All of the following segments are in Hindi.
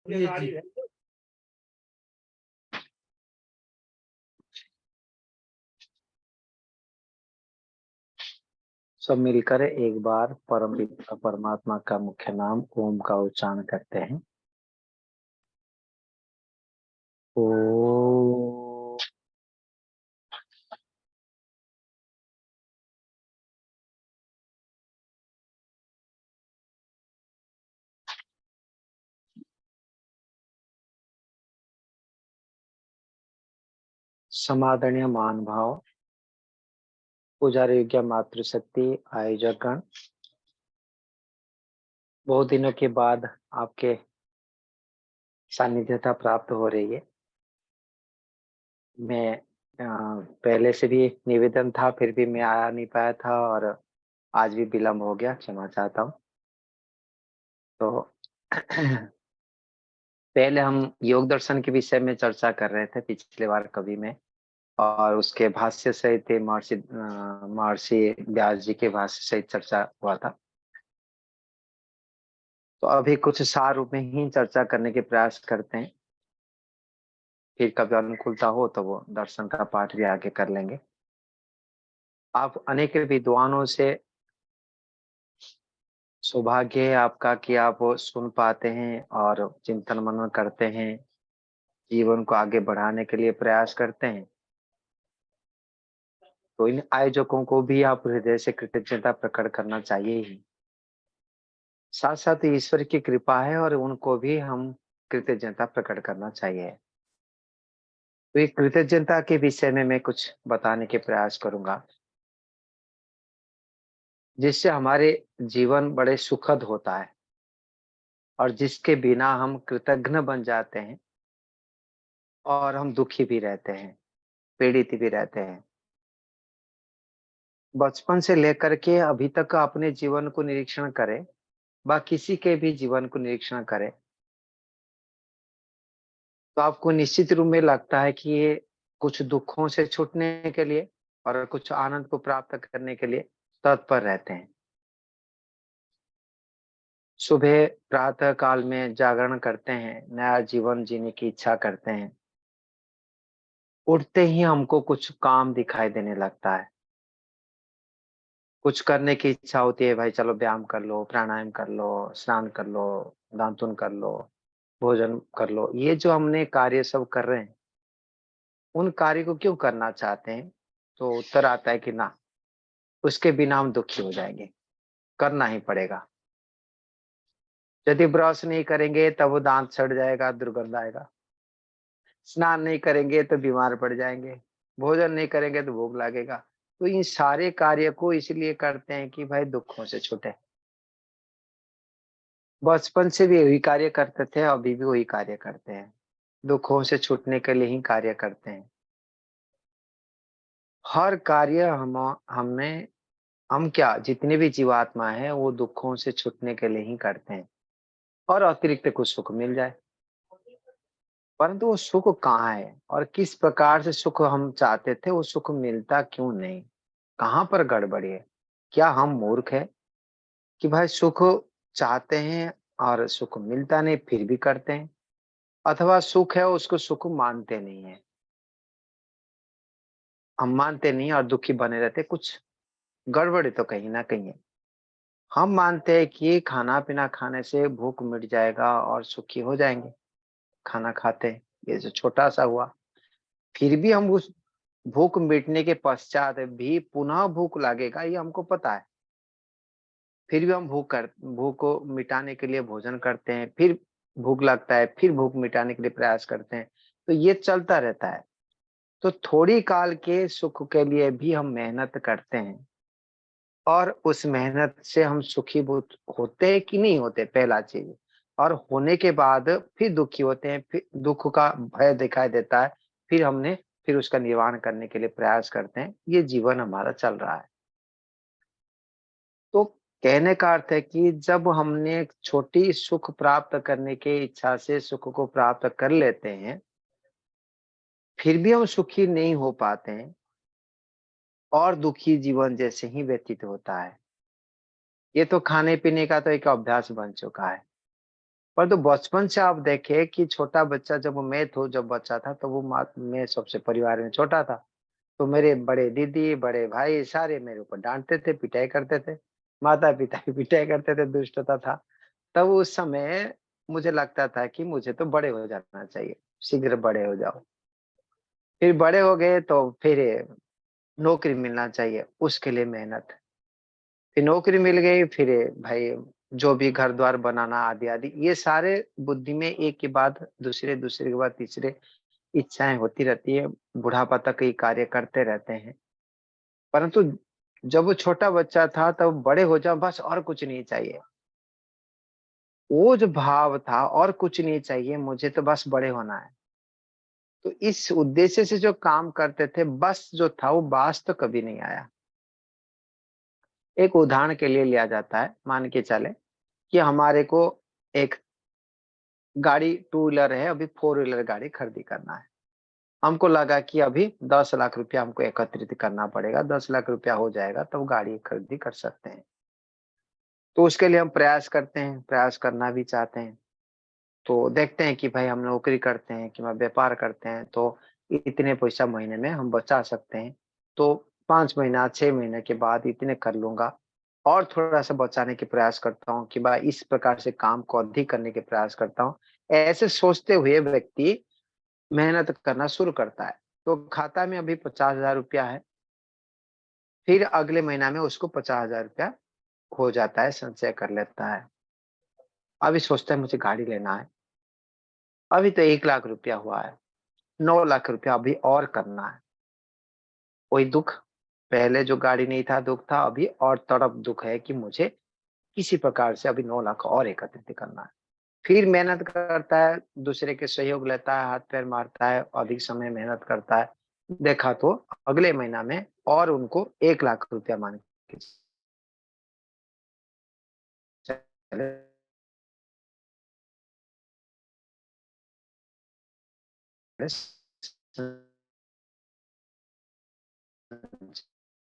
जी, जी। सब मिलकर एक बार परम पिता परमात्मा का मुख्य नाम ओम का उच्चारण करते हैं। ओ। समादरणीय मान भाव, पुजारी योग्य मातृशक्ति, आयोजकगण, बहुत दिनों के बाद आपके सानिध्यता प्राप्त हो रही है। मैं पहले से भी निवेदन था, फिर भी मैं आ नहीं पाया था और आज भी विलम्ब हो गया, क्षमा चाहता हूँ। तो पहले हम योग दर्शन के विषय में चर्चा कर रहे थे पिछले बार कभी में, और उसके भाष्य सहित महर्षि व्यास जी के भाष्य सहित चर्चा हुआ था। तो अभी कुछ सार रूप में ही चर्चा करने के प्रयास करते हैं, फिर कभी अनुकूलता हो तो वो दर्शन का पाठ भी आगे कर लेंगे। आप अनेक विद्वानों से सौभाग्य है आपका कि आप वो सुन पाते हैं और चिंतन मनन करते हैं, जीवन को आगे बढ़ाने के लिए प्रयास करते हैं। तो इन आयोजकों को भी आप हृदय से कृतज्ञता प्रकट करना चाहिए ही। साथ साथ ईश्वर की कृपा है और उनको भी हम कृतज्ञता प्रकट करना चाहिए। तो ये कृतज्ञता के विषय में मैं कुछ बताने के प्रयास करूंगा, जिससे हमारे जीवन बड़े सुखद होता है और जिसके बिना हम कृतघ्न बन जाते हैं और हम दुखी भी रहते हैं, पीड़ित भी रहते हैं। बचपन से लेकर के अभी तक अपने जीवन को निरीक्षण करें, व किसी के भी जीवन को निरीक्षण करें, तो आपको निश्चित रूप में लगता है कि ये कुछ दुखों से छूटने के लिए और कुछ आनंद को प्राप्त करने के लिए तत्पर रहते हैं। सुबह प्रातः काल में जागरण करते हैं, नया जीवन जीने की इच्छा करते हैं। उठते ही हमको कुछ काम दिखाई देने लगता है, कुछ करने की इच्छा होती है, भाई चलो व्यायाम कर लो, प्राणायाम कर लो, स्नान कर लो, दातुन कर लो, भोजन कर लो। ये जो हमने कार्य सब कर रहे हैं, उन कार्य को क्यों करना चाहते हैं? तो उत्तर आता है कि ना, उसके बिना हम दुखी हो जाएंगे, करना ही पड़ेगा। यदि ब्रश नहीं करेंगे तब वो दांत सड़ जाएगा, दुर्गंध आएगा। स्नान नहीं करेंगे तो बीमार पड़ जाएंगे, भोजन नहीं करेंगे तो भूख लगेगा। तो इन सारे कार्य को इसलिए करते हैं कि भाई दुखों से छूटे। बचपन से भी वही कार्य करते थे, अभी भी वही कार्य करते हैं, दुखों से छूटने के लिए ही कार्य करते हैं। हर कार्य हम क्या, जितने भी जीवात्मा है वो दुखों से छूटने के लिए ही करते हैं और अतिरिक्त कुछ सुख मिल जाए। परंतु वो सुख कहाँ है और किस प्रकार से सुख हम चाहते थे, वो सुख मिलता क्यों नहीं? कहाँ पर गड़बड़ी है? क्या हम मूर्ख है कि भाई सुख चाहते हैं और सुख मिलता नहीं फिर भी करते हैं, अथवा सुख है उसको सुख मानते नहीं है? हम मानते नहीं और दुखी बने रहते, कुछ गड़बड़ी तो कहीं ना कहीं है। हम मानते हैं कि खाना पीना खाने से भूख मिट जाएगा और सुखी हो जाएंगे, खाना खाते हैं, ये जो छोटा सा हुआ। फिर भी हम उस भूख मिटने के पश्चात भी पुनः भूख लगेगा, ये हमको पता है। फिर भी हम भूख को मिटाने के लिए भोजन करते हैं, फिर भूख लगता है, फिर भूख मिटाने के लिए प्रयास करते हैं। तो ये चलता रहता है। तो थोड़ी काल के सुख के लिए भी हम मेहनत करते हैं और उस मेहनत से हम सुखी भूत होते हैं कि नहीं होते, पहला चीज। और होने के बाद फिर दुखी होते हैं, फिर दुख का भय दिखाई देता है, फिर उसका निवारण करने के लिए प्रयास करते हैं। ये जीवन हमारा चल रहा है। तो कहने का अर्थ है कि जब हमने एक छोटी सुख प्राप्त करने की इच्छा से सुख को प्राप्त कर लेते हैं, फिर भी हम सुखी नहीं हो पाते हैं और दुखी जीवन जैसे ही व्यतीत होता है। ये तो खाने पीने का तो एक अभ्यास बन चुका है। परंतु बचपन से आप देखें कि छोटा बच्चा जब बच्चा था तो मैं सबसे परिवार में छोटा था। तो मेरे बड़े दीदी, बड़े भाई सारे मेरे ऊपर डाँटते थे, पिटाई करते थे। माता-पिता भी पिटाई करते थे, दुष्टता था। तब उस समय मुझे लगता था कि मुझे तो बड़े हो जाना चाहिए, शीघ्र बड़े हो जाओ। फिर बड़े हो गए तो फिर नौकरी मिलना चाहिए, उसके लिए मेहनत। फिर नौकरी मिल गई, फिर भाई जो भी घर-द्वार बनाना आदि-आदि ये सारे बुद्धि में एक के बाद दूसरे, दूसरे के बाद तीसरे इच्छाएँ होती रहती है, बुढ़ापा तक ये कार्य करते रहते हैं। परंतु जब वो छोटा बच्चा था तब बड़े हो जाओ बस और कुछ नहीं चाहिए। वो जो भाव था और कुछ नहीं चाहिए मुझे तो बस बड़े होना है। तो इस उद्देश्य से जो काम करते थे बस जो था वो बास तो कभी नहीं आया। एक उदाहरण के लिए लिया जाता है, मान के चलें कि हमारे को एक गाड़ी टू व्हीलर है, अभी फोर व्हीलर गाड़ी खरीदी करना है। हमको लगा कि अभी 10 लाख रुपया हमको एकत्रित करना पड़ेगा, 10 लाख रुपया हो जाएगा तब गाड़ी खरीदी कर सकते हैं। तो उसके लिए हम प्रयास करते हैं, प्रयास करना भी चाहते हैं। तो देखते हैं कि भाई हम नौकरी करते हैं कि व्यापार करते हैं तो इतने पैसा महीने में हम बचा सकते हैं। तो 5 महीना, 6 महीने के बाद इतने कर लूँगा और थोड़ा-सा बचाने के प्रयास करता हूँ कि भाई इस प्रकार से काम को अधिक करने के प्रयास करता हूँ। ऐसे सोचते हुए व्यक्ति मेहनत करना शुरू करता है। तो खाता में अभी 50,000 रुपया है, फिर अगले महीना में उसको 50,000 रुपया हो जाता है, संचय कर लेता है। अभी सोचता है मुझे गाड़ी लेना है, अभी तो 1 लाख रुपया हुआ है, 9 लाख रुपया अभी और करना है। वही दुःख, पहले जो गाड़ी नहीं था दुःख था, अभी और तड़प दुःख है कि मुझे किसी प्रकार से अभी 9 लाख और एकत्रित करना है। फिर मेहनत करता है, दूसरे के सहयोग लेता है, हाथ-पैर मारता है, अधिक समय मेहनत करता है। देखा तो अगले महीना में और उनको 1 लाख रुपया मान के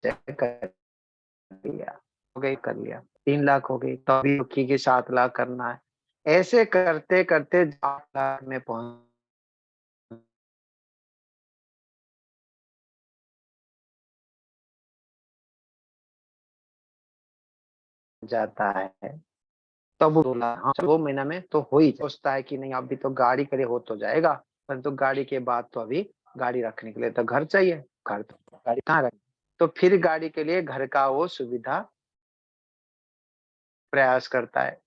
चले कर लिया, हो गई कर लिया, 3 लाख हो गई, तो अभी बाकी के 7 लाख करना है। ऐसे करते-करते 8 लाख में पहुँच जाता है। तब वो बोला हाँ, 2 महीना में तो हो ही सोचता है कि नहीं अभी तो गाड़ी के लिए हो तो जाएगा, परंतु गाड़ी के बाद तो अभी गाड़ी रखने के लिए तो घर चाहिए, घर तो गाड़ी कहाँ रखें? तो फिर गाड़ी के लिए घर का वो सुविधा प्रयास करता है।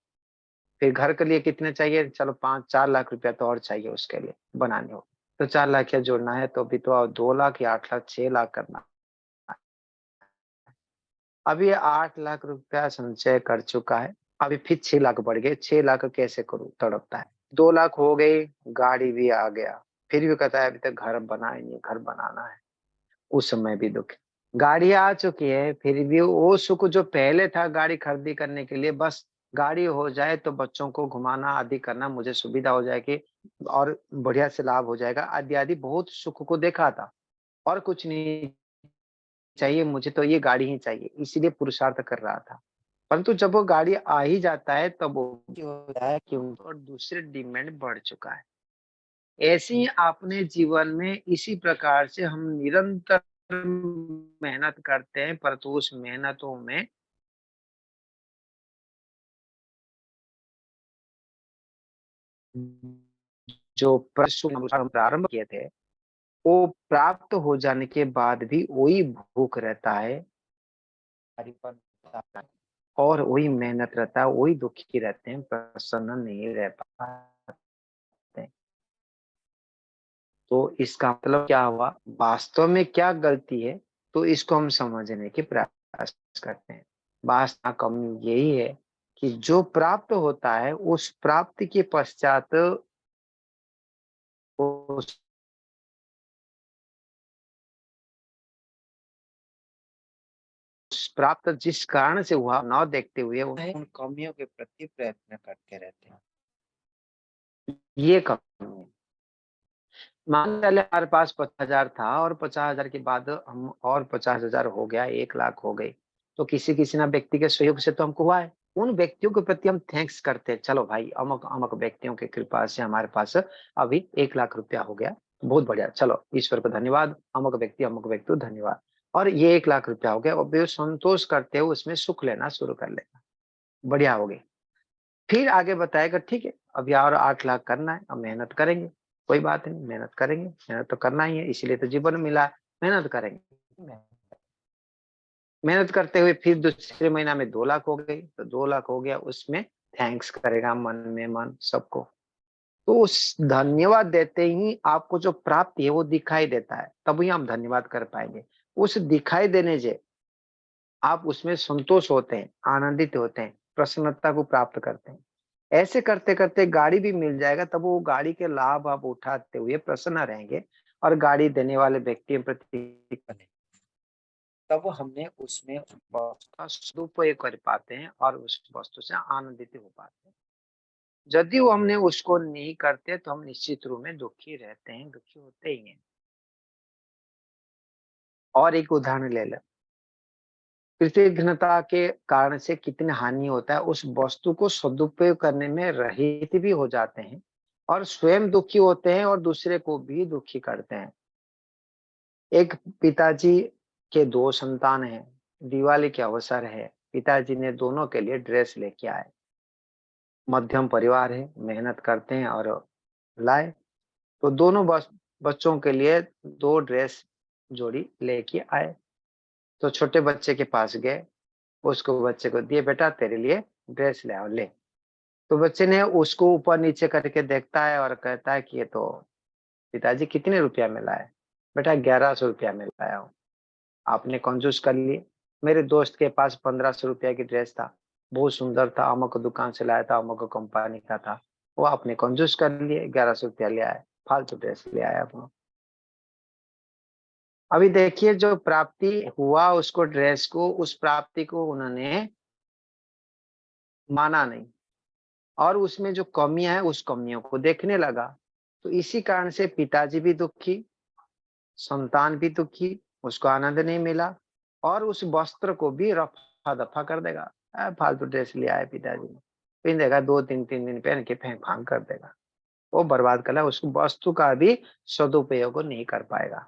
फिर घर के लिए कितने चाहिए? चलो 5-4 लाख रुपया तो और चाहिए उसके लिए बनाने हो। तो 4 लाख क्या जोड़ना है तो अभी तो 2 लाख या 8 लाख, 6 लाख करना। अब ये 8 लाख रुपया संचय कर चुका है। अभी फिर 6 लाख बढ़ गए, 6 लाख कैसे करूँ? तड़पता है। 2 लाख हो गई, गाड़ी भी आ गया। फिर भी कहता है अभी तक घर बना ही नहीं, घर बनाना है। उस समय भी दुःख है। गाड़ी आ चुकी है, फिर भी वो सुख जो पहले था गाड़ी खरीदी करने के लिए बस गाड़ी हो जाए तो बच्चों को घुमाना आदि करना मुझे सुविधा हो जाएगी और बढ़िया से लाभ हो जाएगा आदि-आदि बहुत सुख को देखा था और कुछ नहीं चाहिए मुझे तो ये गाड़ी ही चाहिए, इसीलिए पुरुषार्थ कर रहा था। परंतु जब वो गाड़ी आ ही जाता है तब वो क्या होता है कि उनको और दूसरे डिमांड बढ़ चुका है। ऐसे ही अपने जीवन में इसी प्रकार से हम निरंतर मेहनत करते हैं परंतु उस मेहनतों में जो परिश्रम हम प्रारंभ किए थे, वो प्राप्त हो जाने के बाद भी वही भूख रहता है, भारीपन रहता है और वही मेहनत रहता है, वही दुखी रहते हैं, प्रसन्न नहीं रह पाते। तो इसका मतलब क्या हुआ? वास्तव में क्या गलती है? तो इसको हम समझने के प्रयास करते हैं। वास्तव कमी यही है कि जो प्राप्त होता है, उस प्राप्ति के पश्चात उस प्राप्त जिस कारण से हुआ, ना देखते हुए उन कमियों के प्रति प्रयत्न करते रहते हैं। ये कमी है। मान के चले हमारे पास 50,000 था और 50,000 के बाद हम और 50,000 हो गया, 1 लाख हो गई। तो किसी-किसी ना व्यक्ति के सहयोग से तो हमको हुआ है। उन व्यक्तियों के प्रति हम थैंक्स करते हैं, चलो भाई अमुक अमुक व्यक्तियों की कृपा से हमारे पास अभी 1 लाख रुपया हो गया, बहुत बढ़िया, चलो ईश्वर को धन्यवाद, अमुक व्यक्ति को धन्यवाद, और ये 1 लाख रुपया हो गया, और वे संतोष करते हुए उसमें सुख लेना शुरू कर लेगा, बढ़िया हो गई। फिर आगे बताएगा ठीक है, अभी और 8 लाख करना है, अब मेहनत करेंगे, कोई बात नहीं, मेहनत करेंगे, मेहनत तो करना ही है, इसीलिए तो जीवन मिला है, मेहनत करेंगे। मेहनत करते हुए फिर दूसरे महीना में 2 लाख हो गई, तो 2 लाख हो गया, उसमें थैंक्स करेगा मन में मन सबको। तो उस धन्यवाद देते ही आपको जो प्राप्ति है वो दिखाई देता है, तभी हम धन्यवाद कर पाएंगे। उस दिखाई देने से आप उसमें संतोष होते हैं, आनंदित होते हैं, प्रसन्नता को प्राप्त करते हैं। ऐसे करते करते गाड़ी भी मिल जाएगा, तब वो गाड़ी के लाभ आप उठाते हुए प्रसन्न रहेंगे, और गाड़ी देने वाले व्यक्ति के प्रति तब हमने उसमें वस्तु का सदुपयोग कर पाते हैं और उस वस्तु से आनंदित हो पाते हैं। यदि वो हमने उसको नहीं करते तो हम निश्चित रूप में दुखी रहते हैं, दुखी होते ही हैं। और एक उदाहरण ले लें, कृतज्ञता के कारण से कितनी हानि होता है, उस वस्तु को सदुपयोग करने में रहित भी हो जाते हैं, और स्वयं दुखी होते हैं और दूसरे को भी दुखी करते हैं। एक पिताजी के 2 संतान हैं, दिवाली के अवसर है, पिताजी ने दोनों के लिए ड्रेस लेके आए। मध्यम परिवार है, मेहनत करते हैं और लाए, तो दोनों बच्चों के लिए 2 ड्रेस जोड़ी लेके आए। तो छोटे बच्चे के पास गए, उसको बच्चे को दिए, बेटा तेरे लिए ड्रेस ले आओ, ले। तो बच्चे ने उसको ऊपर-नीचे करके देखता है और कहता है कि ये तो पिताजी कितने रुपया में लाए? बेटा 1100 रुपया में लाया हूँ। आपने कंजूस कर लिए। मेरे दोस्त के पास 1500 रुपया की ड्रेस था, बहुत सुंदर था, अमुक दुकान से लाया था, अमुक कंपनी का था। वो आपने कंजूस कर लिए, 1100 रुपया ले आए, फालतू ड्रेस ले आए अपना। अभी देखिए जो प्राप्ति हुआ उसको ड्रेस को, उस प्राप्ति को उन्होंने माना नहीं, और उसमें जो कमियाँ हैं उस कमियों को देखने लगा। तो इसी कारण से पिताजी भी दुखी, संतान भी दुखी, उसको आनंद नहीं मिला, और उस वस्त्र को भी रफा-दफा कर देगा। फालतू ड्रेस ले आए पिताजी, पहन देगा 2-3 दिन पहन के फेंक-फाँक कर देगा। वो बर्बाद कर उस वस्तु का भी सदुपयोग नहीं कर पाएगा।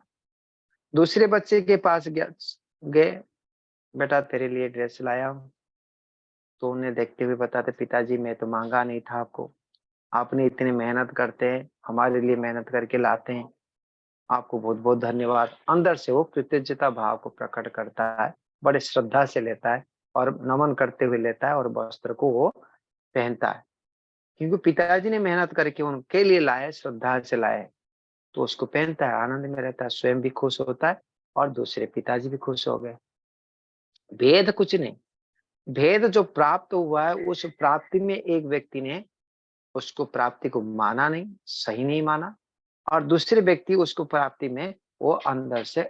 दूसरे बच्चे के पास गए, बेटा तेरे लिए ड्रेस लाया हूँ। तो उन्हें देखते हुए बताते, पिताजी मैं तो माँगा नहीं था आपको। आपने इतनी मेहनत करते हैं, हमारे लिए मेहनत करके लाते हैं। आपको बहुत-बहुत धन्यवाद। अंदर से वो कृतज्ञता भाव को प्रकट करता है, बड़े श्रद्धा से लेता है, और नमन करते हुए लेता है, और वस्त्र को वो पहनता है। क्योंकि पिताजी ने मेहनत करके उनके लिए लाए, श्रद्धा से लाए, तो उसको पहनता है, आनंद में रहता है, स्वयं भी खुश होता है और दूसरे पिताजी भी खुश हो गए। भेद कुछ नहीं, भेद जो प्राप्त हुआ है उस प्राप्ति में एक व्यक्ति ने उसको प्राप्ति को माना नहीं, सही नहीं माना, और दूसरे व्यक्ति उसको प्राप्ति में वो अंदर से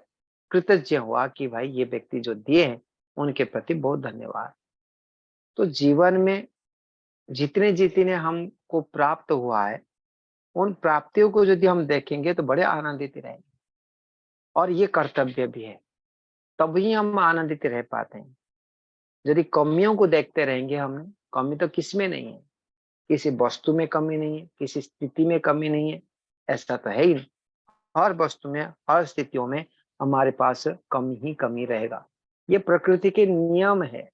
कृतज्ञ हुआ कि भाई ये व्यक्ति जो दिए हैं उनके प्रति बहुत धन्यवाद। तो जीवन में जितने जितने हमको प्राप्त हुआ है, उन प्राप्तियों को यदि हम देखेंगे तो बड़े आनंदित रहेंगे, और ये कर्तव्य भी है, तभी हम आनंदित रह पाते हैं। यदि कमियों को देखते रहेंगे हम, कमी तो किसमें नहीं है, किसी वस्तु में कमी नहीं है, किसी स्थिति में कमी नहीं है, ऐसा तो है ही नहीं। हर वस्तु में, हर स्थितियों में हमारे पास कमी ही कमी रहेगा। ये प्रकृति के नियम है।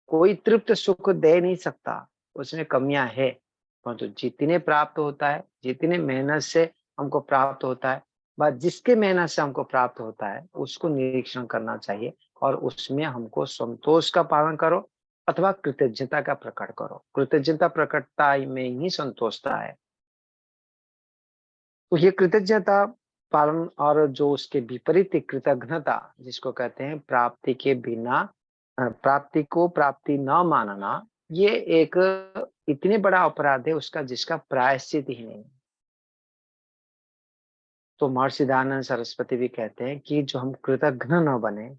कोई तृप्त सुख दे नहीं सकता, उसमें कमियां है। परंतु जितने प्राप्त होता है, जितने मेहनत से हमको प्राप्त होता है, व जिसके मेहनत से हमको प्राप्त होता है, उसको निरीक्षण करना चाहिए, और उसमें हमको संतोष का पालन करो अथवा कृतज्ञता का प्रकट करो। कृतज्ञता प्रकटता में ही संतोषता है। तो ये कृतज्ञता पालन, और जो उसके विपरीत कृतघ्नता जिसको कहते हैं, प्राप्ति के बिना प्राप्ति को प्राप्ति न मानना, ये एक इतने बड़ा अपराध है उसका, जिसका प्रायश्चित ही नहीं। तो महर्षि दयानंद सरस्वती भी कहते हैं कि जो हम कृतघ्न न बने,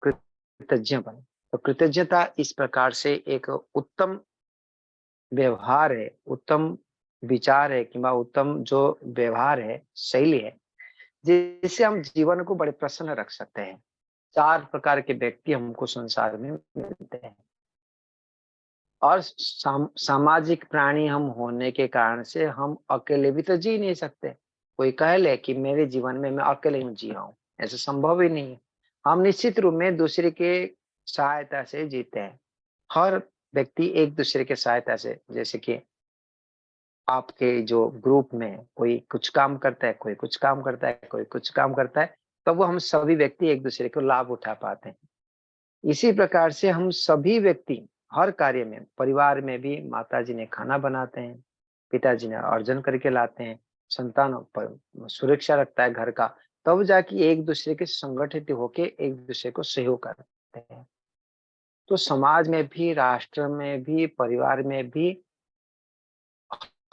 कृतज्ञ बने। तो कृतज्ञता इस प्रकार से एक उत्तम व्यवहार है, उत्तम विचार है, कि उत्तम जो व्यवहार है, शैली है, जिससे हम जीवन को बड़े प्रसन्न रख सकते हैं। 4 प्रकार के व्यक्ति हमको संसार में मिलते हैं, और सामाजिक प्राणी हम होने के कारण से हम अकेले भी तो जी नहीं सकते। कोई कह ले कि मेरे जीवन में मैं अकेले ही जी रहा हूँ, ऐसा संभव ही नहीं है। हम निश्चित रूप में दूसरे के सहायता से जीते हैं। हर व्यक्ति एक दूसरे के सहायता से, जैसे कि आपके जो ग्रुप में कोई कुछ काम करता है, कोई कुछ काम करता है, कोई कुछ काम करता है, तब वो हम सभी व्यक्ति एक दूसरे को लाभ उठा पाते हैं। इसी प्रकार से हम सभी व्यक्ति हर कार्य में, परिवार में भी माताजी ने खाना बनाते हैं, पिताजी ने अर्जन करके लाते हैं, संतानों पर सुरक्षा रखता है घर का, तब जाके एक दूसरे के संगठित होके एक दूसरे को सहयोग करते हैं। तो समाज में भी, राष्ट्र में भी, परिवार में भी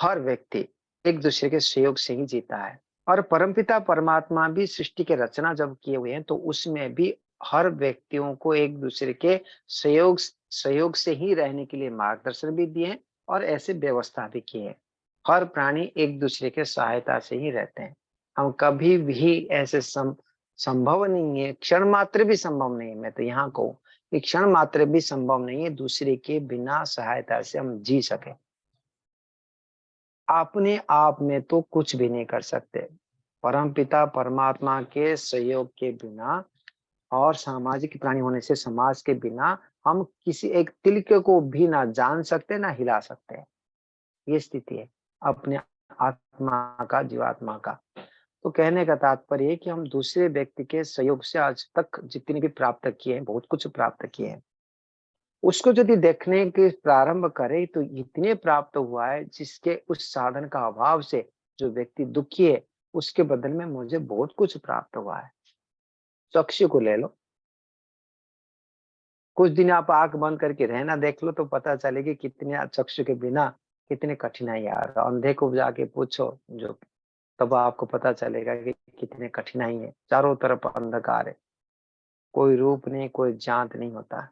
हर व्यक्ति एक दूसरे के सहयोग से ही जीता है। और परमपिता परमात्मा भी सृष्टि के रचना जब किए हुए हैं, तो उसमें भी हर व्यक्तियों को एक दूसरे के सहयोग सहयोग से ही रहने के लिए मार्गदर्शन भी दिए हैं और ऐसे व्यवस्था भी की है। हर प्राणी एक दूसरे के सहायता से ही रहते हैं। हम कभी भी ऐसे संभव नहीं है, क्षण मात्र भी संभव नहीं है, मैं तो यहाँ कहूँ कि क्षण मात्र भी संभव नहीं है दूसरे के बिना सहायता से हम जी सके। अपने आप में तो कुछ भी नहीं कर सकते। परमपिता परमात्मा के सहयोग के बिना और सामाजिक प्राणी होने से समाज के बिना हम किसी एक तिनके को भी ना जान सकते, ना हिला सकते हैं। ये स्थिति है अपने आत्मा का, जीवात्मा का। तो कहने का तात्पर्य है कि हम दूसरे व्यक्ति के सहयोग से आज तक जितने भी प्राप्त किए हैं, बहुत कुछ प्राप्त किए हैं। उसको यदि देखने के प्रारंभ करे तो इतने प्राप्त हुआ है जिसके उस साधन का अभाव से जो व्यक्ति दुखी है, उसके बदले में मुझे बहुत कुछ प्राप्त हुआ है। चक्षु को ले लो, कुछ दिन आप आंख बंद करके रहना देख लो तो पता चलेगी कितने चक्षु के बिना कितनी कठिनाई आ रहा। अंधे को जाके पूछो जो, तब आपको पता चलेगा कि कितनी कठिनाई है। चारों तरफ अंधकार है, कोई रूप नहीं, कोई जात नहीं होता।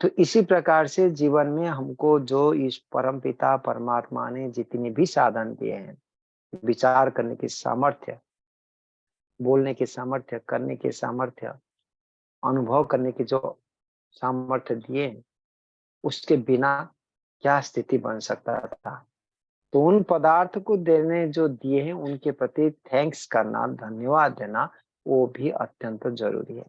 तो इसी प्रकार से जीवन में हमको जो इस परम पिता परमात्मा ने जितने भी साधन दिए हैं, विचार करने की सामर्थ्य, बोलने की सामर्थ्य, करने की सामर्थ्य, अनुभव करने की जो सामर्थ्य दिए हैं, उसके बिना क्या स्थिति बन सकता था। तो उन पदार्थ को देने जो दिए हैं उनके प्रति थैंक्स करना, धन्यवाद देना, वो भी अत्यंत जरूरी है।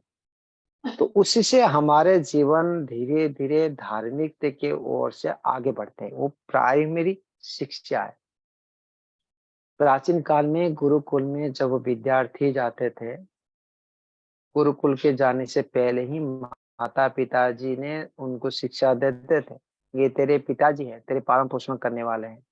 तो उससे हमारे जीवन धीरे धीरे धार्मिकता के ओर से आगे बढ़ते हैं। वो प्राइमरी शिक्षा है। प्राचीन काल में गुरुकुल में जब विद्यार्थी जाते थे, गुरुकुल के जाने से पहले ही माता पिताजी ने उनको शिक्षा देते थे, ये तेरे पिताजी हैं, तेरे पालन पोषण करने वाले हैं।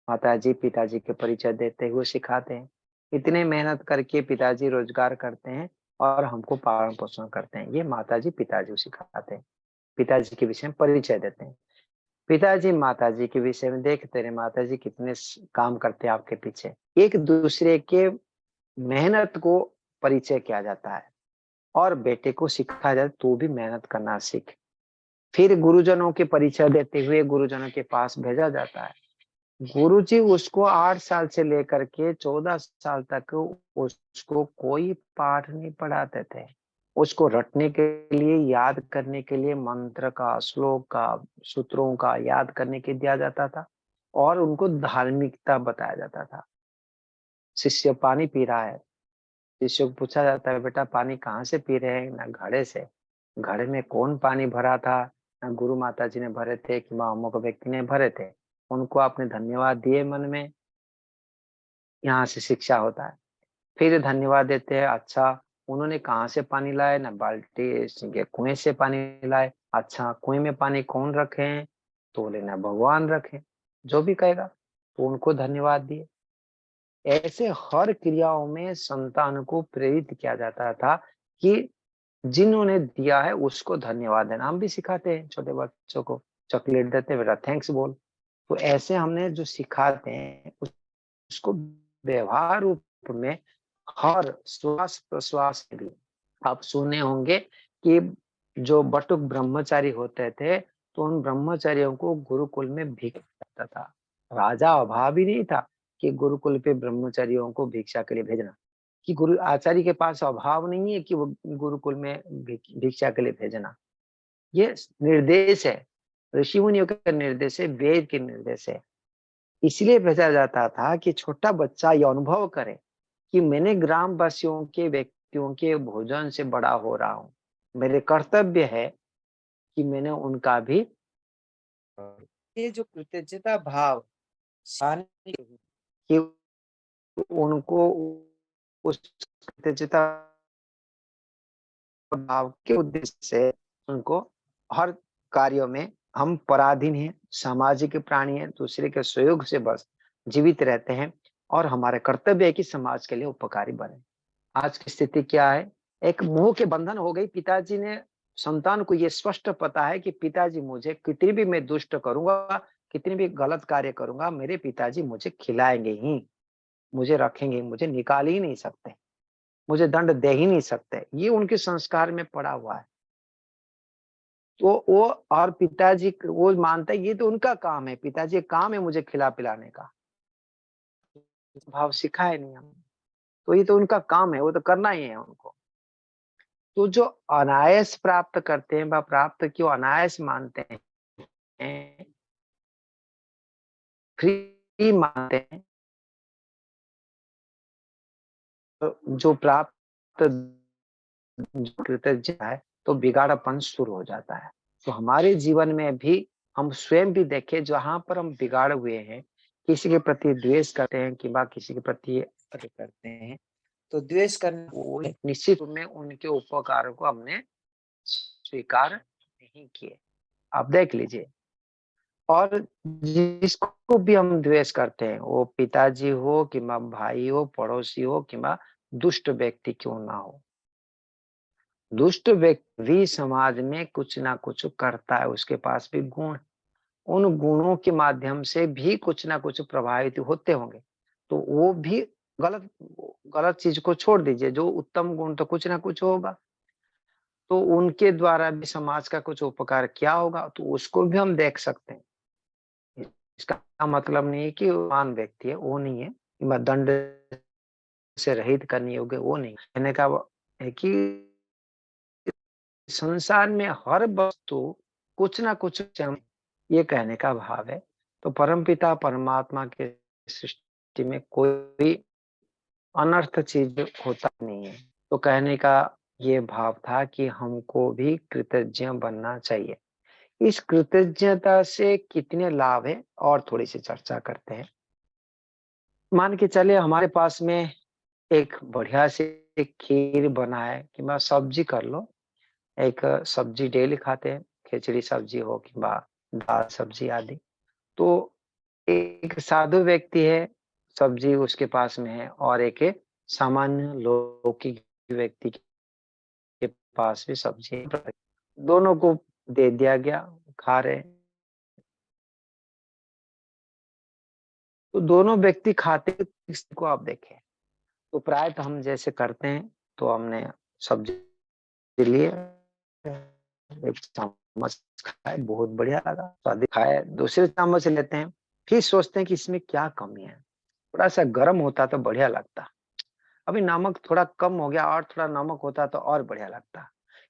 माताजी पिताजी के परिचय देते हुए सिखाते हैं। इतने मेहनत करके पिताजी रोजगार करते हैं और हमको पालन पोषण करते हैं, ये माताजी पिताजी को सिखाते हैं। पिताजी के विषय में परिचय देते हैं। पिताजी माताजी के विषय में, देख तेरे माताजी कितने काम करते हैं आपके पीछे। एक दूसरे के मेहनत को परिचय किया जाता है और बेटे को सिखाया जाता है तू भी मेहनत करना सीख। फिर गुरुजनों के परिचय देते हुए गुरुजनों के पास भेजा जाता है। गुरुजी उसको 8 साल से लेकर के 14 साल तक उसको कोई पाठ नहीं पढ़ाते थे। उसको रटने के लिए, याद करने के लिए मंत्र का, श्लोक का, सूत्रों का याद करने के दिया जाता था और उनको धार्मिकता बताया जाता था। शिष्य पानी पी रहा है, शिष्य को पूछा जाता है बेटा पानी कहाँ से पी रहे हैं? ना घड़े से। घड़े में कौन पानी भरा था? ना गुरु माता जी ने भरे थे कि अमुक व्यक्ति ने भरे थे। उनको आपने धन्यवाद दिए मन में, यहाँ से शिक्षा होता है। फिर धन्यवाद देते हैं, अच्छा उन्होंने कहाँ से पानी लाए? ना बाल्टी के कुएं से पानी लाए। अच्छा कुएं में पानी कौन रखे हैं? तो बोले ना भगवान रखे। जो भी कहेगा तो उनको धन्यवाद दिए। ऐसे हर क्रियाओं में संतान को प्रेरित किया जाता था कि जिन्होंने दिया है उसको धन्यवाद देना। हम भी सिखाते हैं छोटे बच्चों को, चॉकलेट देते हैं, बेटा थैंक्स बोल। तो ऐसे हमने जो सिखाते हैं उसको व्यवहार रूप में हर श्वास प्रश्वास में भी। आप सुने होंगे कि जो बटुक ब्रह्मचारी होते थे, तो उन ब्रह्मचारियों को गुरुकुल में भिक्षा जाता था। राजा अभाव ही नहीं था कि गुरुकुल पे ब्रह्मचारियों को भिक्षा के लिए भेजना, कि गुरु आचार्य के पास अभाव नहीं है कि वो गुरुकुल में भिक्षा के लिए भेजना। ये निर्देश है ऋषि मुनियों के निर्देश से, वेद के निर्देश से इसलिए भेजा जाता था कि छोटा बच्चा ये अनुभव करे कि मैंने ग्रामवासियों के व्यक्तियों के भोजन से बड़ा हो रहा हूँ। मेरे कर्तव्य है कि मैंने उनका भी ये जो कृतज्ञता भाव शारीरिक कि उनको उस कृतज्ञता भाव के उद्देश्य से उनको हर कार्यों में हम पराधीन हैं, सामाजिक प्राणी हैं, दूसरे के सहयोग से बस जीवित रहते हैं और हमारा कर्तव्य है कि समाज के लिए उपकारी बने। आज की स्थिति क्या है? एक मोह के बंधन हो गई। पिताजी ने संतान को ये स्पष्ट पता है कि पिताजी मुझे कितनी भी मैं दुष्ट करूँगा, कितनी भी गलत कार्य करूँगा, मेरे पिताजी मुझे खिलाएँगे ही, मुझे रखेंगे, मुझे निकाल ही नहीं सकते, मुझे दंड दे ही नहीं सकते। ये उनके संस्कार में पड़ा हुआ है। तो वो और पिताजी वो मानता है ये तो उनका काम है, पिताजी का काम है मुझे खिला-पिलाने का। भाव सिखाया नहीं हमने। तो ये तो उनका काम है, वो तो करना ही है उनको। तो जो अनायास प्राप्त करते हैं व प्राप्त क्यों अनायास मानते हैं, फ्री मानते हैं, तो जो प्राप्त कृतज्ञ है, तो बिगाड़ापन शुरू हो जाता है। तो हमारे जीवन में भी हम स्वयं भी देखें जहाँ पर हम बिगाड़े हुए हैं, किसी के प्रति द्वेष करते हैं किंवा किसी के प्रति अरे करते हैं, तो द्वेष करना वो निश्चित रूप में उनके उपकारों को हमने स्वीकार नहीं किए। आप देख लीजिए। और जिसको भी हम द्वेष करते हैं, वो पिताजी हो किंवा भाई हो, पड़ोसी हो किंवा दुष्ट व्यक्ति क्यों ना हो। दुष्ट व्यक्ति भी समाज में कुछ ना कुछ करता है, उसके पास भी गुण, उन गुणों के माध्यम से भी कुछ ना कुछ प्रभावित होते होंगे। तो वो भी गलत गलत चीज को छोड़ दीजिए, जो उत्तम गुण तो कुछ ना कुछ होगा। तो उनके द्वारा भी समाज का कुछ उपकार क्या होगा, तो उसको भी हम देख सकते हैं। इसका मतलब नहीं है कि वो महान व्यक्ति है, वो नहीं है, कि दंड से रहित करने योग्य वो नहीं। कहने का वो है कि संसार में हर वस्तु कुछ ना कुछ चम ये कहने का भाव है। तो परमपिता परमात्मा के सृष्टि में कोई अनर्थ चीज होता नहीं है। तो कहने का ये भाव था कि हमको भी कृतज्ञ बनना चाहिए। इस कृतज्ञता से कितने लाभ है और थोड़ी सी चर्चा करते हैं। मान के चले हमारे पास में एक बढ़िया से खीर बना है कि सब्जी कर लो, एक सब्जी डेली खाते हैं, खिचड़ी सब्जी हो कि दाल सब्जी आदि। तो एक साधु व्यक्ति है, सब्जी उसके पास में है और एक है सामान्य लौकिक व्यक्ति के पास भी सब्जी है। दोनों को दे दिया गया, खा रहे हैं। तो दोनों व्यक्ति खाते किसी को आप देखें, तो प्रायतः हम जैसे करते हैं, तो हमने सब्जी लिए, एक चम्मच खाए, बहुत बढ़िया लगा, स्वादिष्ट खाए, दूसरे चम्मच लेते हैं, फिर सोचते हैं कि इसमें क्या कमी है, थोड़ा-सा गरम होता तो बढ़िया लगता, अभी नमक थोड़ा कम हो गया और थोड़ा नमक होता तो और बढ़िया लगता,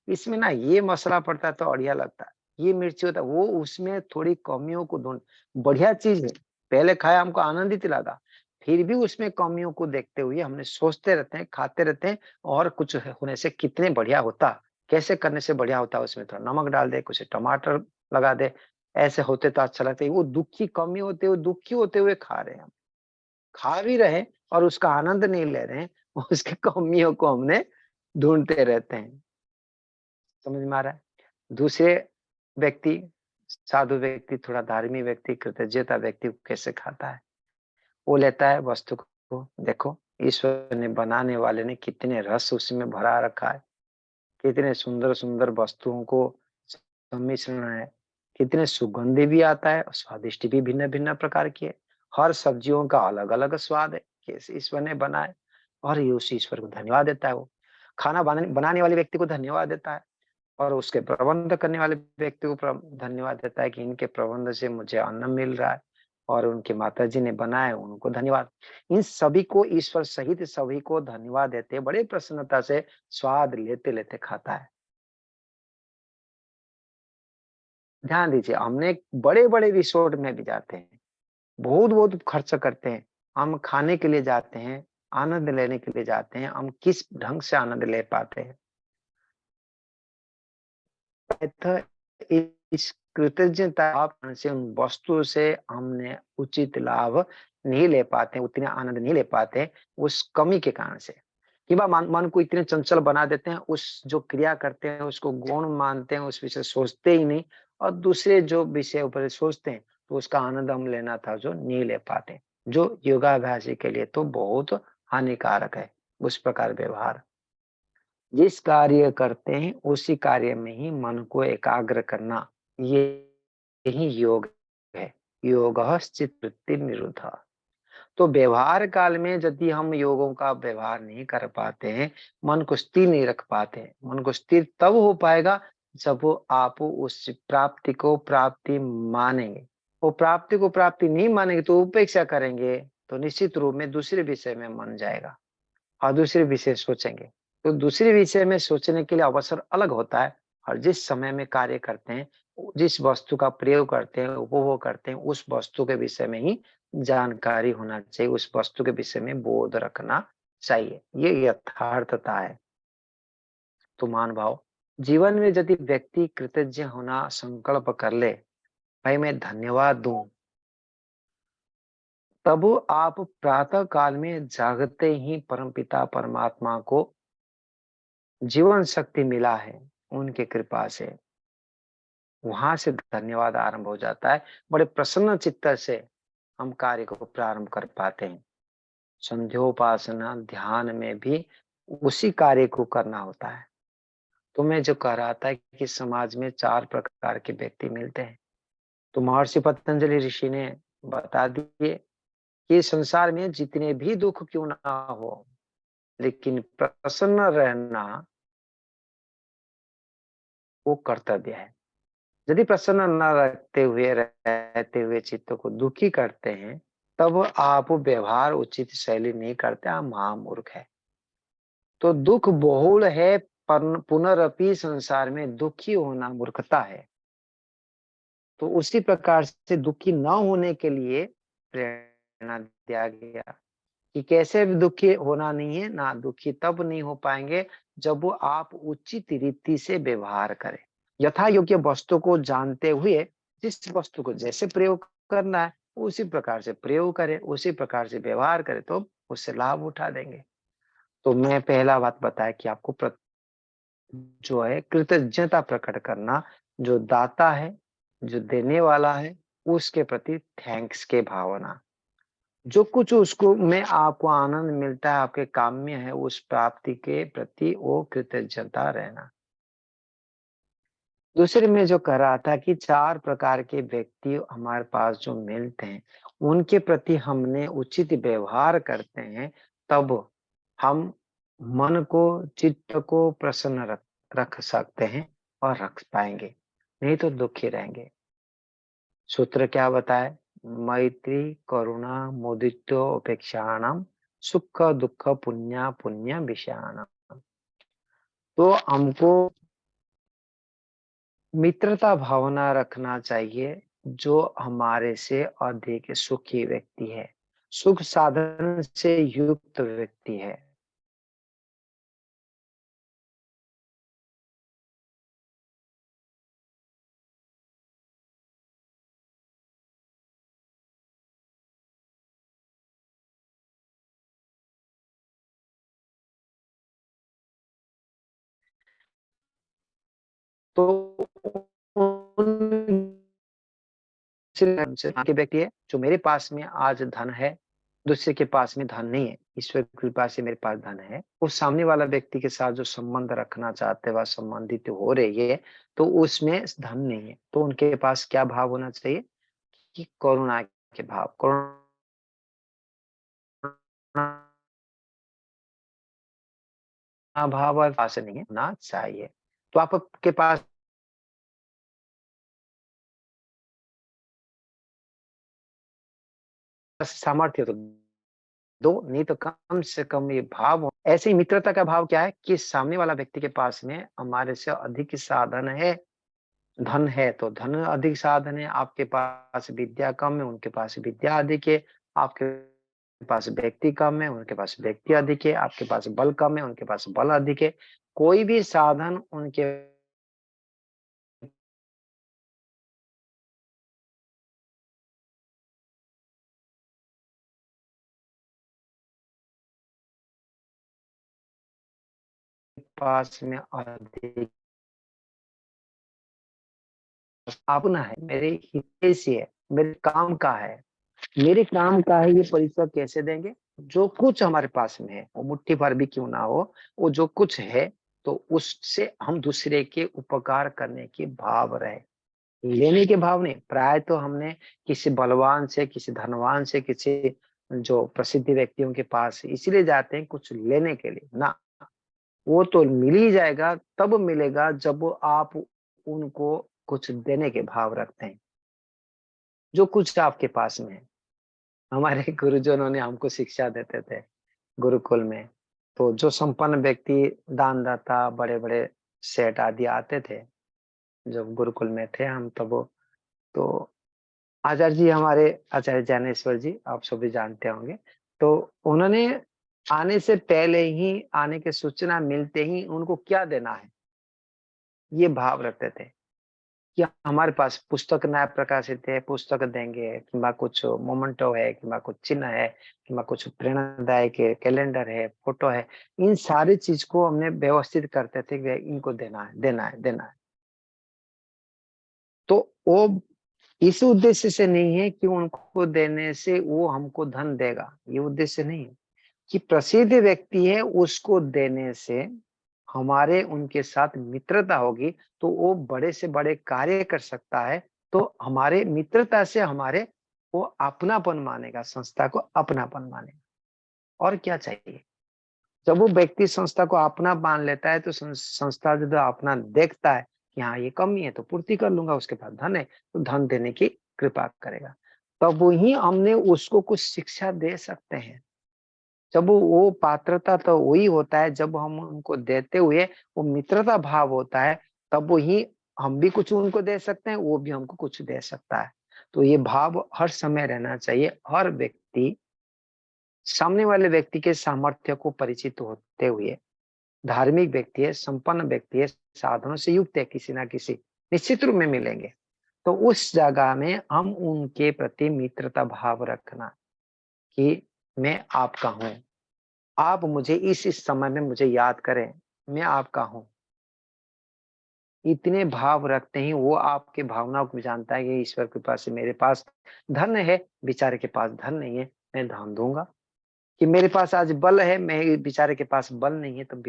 इसमें ना ये मसाला पड़ता तो बढ़िया लगता, ये मिर्ची होता, वो उसमें थोड़ी कमियों को ढूँढ बढ़िया चीज़ है, पहले खाया हमको आनंदित लगा, फिर भी उसमें कमियों को देखते हुए हमने सोचते रहते हैं, खाते रहते हैं और कुछ होने से कितने बढ़िया होता, कैसे करने से बढ़िया होता, उसमें थोड़ा नमक डाल दे, कुछ टमाटर लगा दे, ऐसे होते तो अच्छा लगता है। वो दुखी होते हुए खा रहे हैं हम, खा भी रहे हैं और उसका आनंद नहीं ले रहे हैं, उसकी कमियों को हमने ढूँढते रहते हैं। समझ में आ रहा है? दूसरे व्यक्ति, साधु व्यक्ति, थोड़ा धार्मिक व्यक्ति, कृतज्ञता व्यक्ति कैसे खाता है? वो लेता है वस्तु को, देखो ईश्वर ने बनाने वाले ने कितने रस उसमें भरा रखा है, कितने सुंदर-सुंदर वस्तुओं को सम्मिश्रण है, कितने सुगंधी भी आता है और स्वादिष्ट भी भिन्न-भिन्न प्रकार की है। हर सब्जियों का अलग-अलग स्वाद है, कैसे ईश्वर ने बनाए और ये उस ईश्वर को धन्यवाद देता है वो। खाना बनाने वाले व्यक्ति को धन्यवाद देता है और उसके प्रबंध करने वाले व्यक्ति को धन्यवाद देता है कि इनके प्रबंध से मुझे अन्न मिल रहा है और उनकी माताजी ने बनाया उनको धन्यवाद। इन सभी को ईश्वर सहित सभी को धन्यवाद देते बड़े प्रसन्नता से स्वाद लेते-लेते खाता है। ध्यान दीजिए, हमने बड़े-बड़े रिसोर्ट में भी जाते हैं, बहुत-बहुत खर्च करते हैं। हम खाने के लिए जाते हैं, आनंद लेने के लिए जाते हैं, हम किस ढंग से आनंद ले पाते हैं? अतः इस कृतज्ञता भाव से उन वस्तुओं से हमने उचित लाभ नहीं ले पाते, उतने आनंद नहीं ले पाते, उस कमी के कारण से। कि बा मन मन को इतने चंचल बना देते हैं, उस जो क्रिया करते हैं उसको गौण मानते हैं, उस विषय सोचते ही नहीं और दूसरे जो विषय ऊपर सोचते हैं, तो उसका आनंद हम लेना था जो नहीं ले पाते। जो योगाभ्यासी के लिए तो बहुत हानिकारक है, उस प्रकार व्यवहार। जिस कार्य करते हैं उसी कार्य में ही मन को एकाग्र करना, ये यही योग है। योगः चित्तवृत्ति निरोधः। तो व्यवहार काल में यदि हम योगों का व्यवहार नहीं कर पाते हैं, मन को स्थिर नहीं रख पाते हैं, मन को स्थिर तब हो पाएगा जब वो आप उस प्राप्ति को प्राप्ति मानेंगे। वो प्राप्ति को प्राप्ति नहीं मानेंगे तो उपेक्षा करेंगे, तो निश्चित रूप में दूसरे विषय में मन जाएगा। और दूसरे विषय सोचेंगे। तो दूसरे विषय में सोचने के लिए अवसर अलग होता है और जिस समय में कार्य करते हैं, जिस वस्तु का प्रयोग करते हैं, उपभोग करते हैं, उस वस्तु के विषय में ही जानकारी होना चाहिए, उस वस्तु के विषय में बोध रखना चाहिए। ये यथार्थता है। तो महानुभाव, जीवन में यदि व्यक्ति कृतज्ञ होना संकल्प कर ले, भाई मैं धन्यवाद दूँ, तब आप प्रातः काल में जागते ही परमपिता परमात्मा को जीवन शक्ति मिला है, उनकी कृपा से, वहाँ से धन्यवाद आरंभ हो जाता है। बड़े प्रसन्न चित्त से हम कार्य को प्रारंभ कर पाते हैं। संध्योपासना ध्यान में भी उसी कार्य को करना होता है। तो मैं जो कह रहा था कि समाज में 4 प्रकार के व्यक्ति मिलते हैं। तो महर्षि पतंजलि ऋषि ने बता दिए कि संसार में जितने भी दुःख क्यों ना हो, लेकिन प्रसन्न रहना वो कर्तव्य है। यदि प्रसन्न न रखते हुए रहते हुए चित्त को दुखी करते हैं, तब आप व्यवहार उचित शैली नहीं करते, आप महामूर्ख है। तो दुख बहुल है, पुनरपि संसार में दुखी होना मूर्खता है। तो उसी प्रकार से दुखी न होने के लिए प्रेरणा दिया गया कि कैसे भी दुखी होना नहीं है, ना दुखी तब नहीं हो पाएंगे जब वो आप उचित रीति से व्यवहार करें। यथा योग्य वस्तु को जानते हुए जिस वस्तु को जैसे प्रयोग करना है उसी प्रकार से प्रयोग करें, उसी प्रकार से व्यवहार करें तो उससे लाभ उठा देंगे। तो मैं पहला बात बताया कि आपको जो है कृतज्ञता प्रकट करना, जो दाता है, जो देने वाला है, उसके प्रति थैंक्स के भावना। जो कुछ उसको में आपको आनंद मिलता है, आपके काम में है, उस प्राप्ति के प्रति वो कृतज्ञता रहना। दूसरे में जो कह रहा था कि 4 प्रकार के व्यक्ति हमारे पास जो मिलते हैं, उनके प्रति हमने उचित व्यवहार करते हैं, तब हम मन को, चित्त को प्रसन्न रख रख सकते हैं और रख पाएँगे, नहीं तो दुखी रहेंगे। सूत्र क्या बताए? मैत्री, करुणा, मुदितो, उपेक्षाणाम, सुख, दुःख, पुण्य, पुण्य विषयाणाम। तो हमको मित्रता भावना रखना चाहिए, जो हमारे से अधिक सुखी व्यक्ति है, सुख साधन से युक्त व्यक्ति है। तो उन के व्यक्ति है जो मेरे पास में आज धन है, दूसरे के पास में धन नहीं है। ईश्वर की कृपा से मेरे पास धन है। उस सामने वाला व्यक्ति के साथ जो संबंध रखना चाहते हैं, वह संबंधित हो रही है, तो उसमें धन नहीं है। तो उनके पास क्या भाव होना चाहिए कि करुणा के भाव। करुणा भाव और पास नहीं है, होना चाहिए। तो आपके पास सामर्थ्य तो दो, नहीं तो कम से कम ये भाव हो। ऐसे ही मित्रता का भाव क्या है कि सामने वाला व्यक्ति के पास में हमारे से अधिक साधन है, धन है तो धन अधिक साधन है, आपके पास विद्या कम है, उनके पास विद्या अधिक है, आपके पास व्यक्ति कम है, उनके पास व्यक्ति अधिक है, आपके पास बल कम है, उनके पास बल अधिक है। कोई भी साधन उनके पास में अधिक अपना है, मेरे हितैषी है, मेरे काम का है, मेरे काम का है, ये परिचय कैसे देंगे? जो कुछ हमारे पास में है, वो मुट्ठी भर भी क्यों ना हो, वो जो कुछ है, तो उससे हम दूसरे के उपकार करने के भाव रहे, लेने के भाव नहीं। प्राय तो हमने किसी बलवान से, किसी धनवान से, किसी जो प्रसिद्ध व्यक्तियों के पास इसलिए जाते हैं कुछ लेने के लिए ना, वो तो मिल ही जाएगा, तब मिलेगा जब आप उनको कुछ देने के भाव रखते हैं, जो कुछ आपके पास में है। हमारे गुरुजनों ने हमको शिक्षा देते थे गुरुकुल में। तो जो संपन्न व्यक्ति, दानदाता, बड़े-बड़े सेठ आदि आते थे, जब गुरुकुल में थे हम तब, तो आचार्य जी, हमारे आचार्य ज्ञानेश्वर जी, आप सभी जानते होंगे। तो उन्होंने आने से पहले ही, आने की सूचना मिलते ही उनको क्या देना है, ये भाव रखते थे। कि हमारे पास पुस्तक नया प्रकाशित है, पुस्तक देंगे, किंवा कुछ मोमेंटो है, किंवा कुछ चिन्ह है, किंवा कुछ प्रेरणादायक है, कैलेंडर है, फोटो है। इन सारी चीज को हमने व्यवस्थित करते थे कि इनको देना है, देना है, देना है। तो वो इस उद्देश्य से नहीं है कि उनको देने से वो हमको धन देगा, ये उद्देश्य नहीं है। कि प्रसिद्ध व्यक्ति है, उसको देने से हमारे उनके साथ मित्रता होगी, तो वो बड़े से बड़े कार्य कर सकता है। तो हमारे मित्रता से हमारे वो अपनापन मानेगा, संस्था को अपनापन मानेगा, और क्या चाहिए? जब वो व्यक्ति संस्था को अपना मान लेता है, तो संस्था जो अपना देखता है कि हाँ, ये कमी है तो पूर्ति कर लूंगा, उसके पास धन है तो धन देने की कृपा करेगा। तब ही हमने उसको कुछ शिक्षा दे सकते हैं। जब वो पात्रता तो वही होता है, जब हम उनको देते हुए वो मित्रता भाव होता है, तब वही हम भी कुछ उनको दे सकते हैं, वो भी हमको कुछ दे सकता है। तो ये भाव हर समय रहना चाहिए। हर व्यक्ति सामने वाले व्यक्ति के सामर्थ्य को परिचित होते हुए, धार्मिक व्यक्ति है, संपन्न व्यक्ति है, साधनों से युक्त है, किसी ना किसी निश्चित रूप में मिलेंगे। तो उस जगह में हम उनके प्रति मित्रता भाव रखना, कि मैं आपका हूँ, आप मुझे इस समय में मुझे याद करें, मैं आपका हूँ। इतने भाव रखते ही वो आपके भावनाओं को जानता है कि ईश्वर के पास से मेरे पास धन है, बेचारे के पास धन नहीं है, मैं धन दूँगा। कि मेरे पास आज बल है, मैं बेचारे के पास बल नहीं है, तो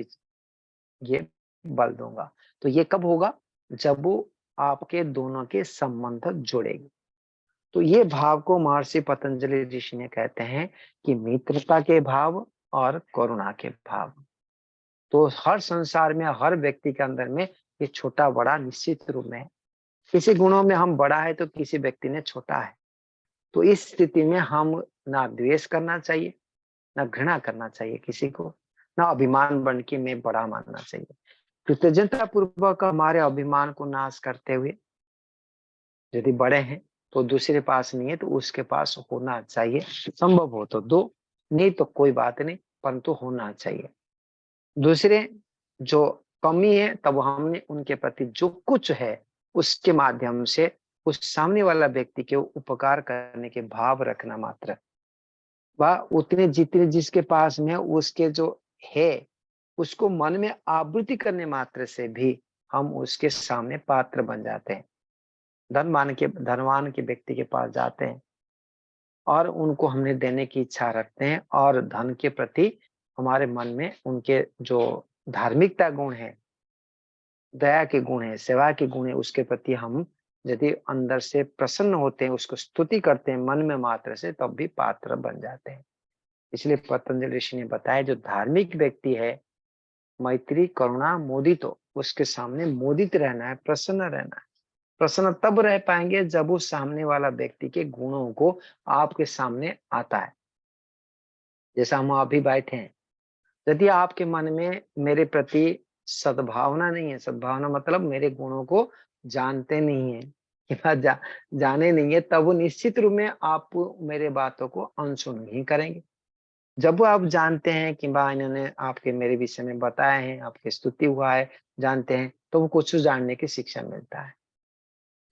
ये बल दूँगा। तो ये कब होगा? जब वो आपके दोनों के संबंध जुड़ेंगे। तो ये भाव को महर्षि पतंजलि ऋषि ने कहते हैं कि मित्रता के भाव और करुणा के भाव। तो हर संसार में, हर व्यक्ति के अंदर में ये छोटा-बड़ा निश्चित रूप में है। किसी गुणों में हम बड़ा है तो किसी व्यक्ति ने छोटा है। तो इस स्थिति में हम ना द्वेष करना चाहिए, ना घृणा करना चाहिए किसी को, ना अभिमान बन के मैं बड़ा मानना चाहिए। कृतज्ञता पूर्वक हमारे अभिमान को नाश करते हुए, यदि बड़े हैं तो दूसरे पास नहीं है तो उसके पास होना चाहिए। संभव हो तो दो, नहीं तो कोई बात नहीं, परंतु होना चाहिए। दूसरे जो कमी है, तब हमने उनके प्रति जो कुछ है उसके माध्यम से उस सामने वाला व्यक्ति के उपकार करने के भाव रखना मात्र। वह उतने जितने जिसके पास में है, उसके जो है उसको मन में आवृत्ति करने मात्र से भी हम उसके सामने पात्र बन जाते हैं। धनवान के व्यक्ति के पास जाते हैं और उनको हमने देने की इच्छा रखते हैं, और धन के प्रति हमारे मन में उनके जो धार्मिकता गुण है, दया के गुण है, सेवा के गुण है, उसके प्रति हम यदि अंदर से प्रसन्न होते हैं, उसको स्तुति करते हैं मन में मात्र से, तब भी पात्र बन जाते हैं। इसलिए पतंजलि ऋषि ने बताया, जो धार्मिक व्यक्ति है, मैत्री करुणा मोदित हो, उसके सामने मोदित रहना है, प्रसन्न रहना है। प्रसन्न तब रह पाएंगे जब उस सामने वाला व्यक्ति के गुणों को आपके सामने आता है। जैसा हम अभी बैठे हैं, यदि आपके मन में मेरे प्रति सद्भावना नहीं है, सद्भावना मतलब मेरे गुणों को जानते नहीं है कि जाने नहीं है, तब वो निश्चित रूप में आप मेरे बातों को अनसुन ही करेंगे। जब वो आप जानते हैं कि इन्होंने आपके मेरे विषय में बताया है, आपकी स्तुति हुआ है, जानते हैं, तो वो कुछ जानने की शिक्षा मिलता है।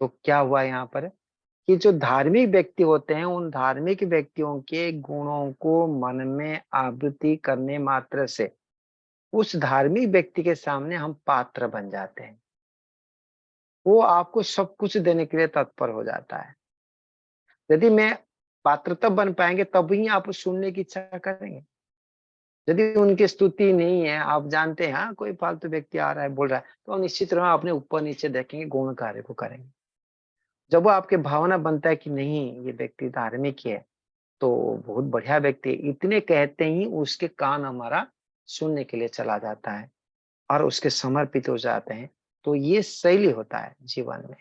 तो क्या हुआ यहाँ पर कि जो धार्मिक व्यक्ति होते हैं, उन धार्मिक व्यक्तियों के गुणों को मन में आवृत्ति करने मात्र से उस धार्मिक व्यक्ति के सामने हम पात्र बन जाते हैं। वो आपको सब कुछ देने के लिए तत्पर हो जाता है। यदि मैं पात्र तब बन पाएँगे तभी आप सुनने की इच्छा करेंगे। यदि उनकी स्तुति नहीं है, आप जानते हैं हाँ, कोई फालतू व्यक्ति आ रहा है, बोल रहा है, तो निश्चित रूप में अपने ऊपर-नीचे देखेंगे, गुण कार्य को करेंगे। जब वो आपकी भावना बनता है कि नहीं, ये व्यक्ति धार्मिक ही है, तो बहुत बढ़िया व्यक्ति है, इतने कहते ही उसके कान हमारा सुनने के लिए चला जाता है और उसके समर्पित हो जाते हैं। तो ये शैली होता है जीवन में।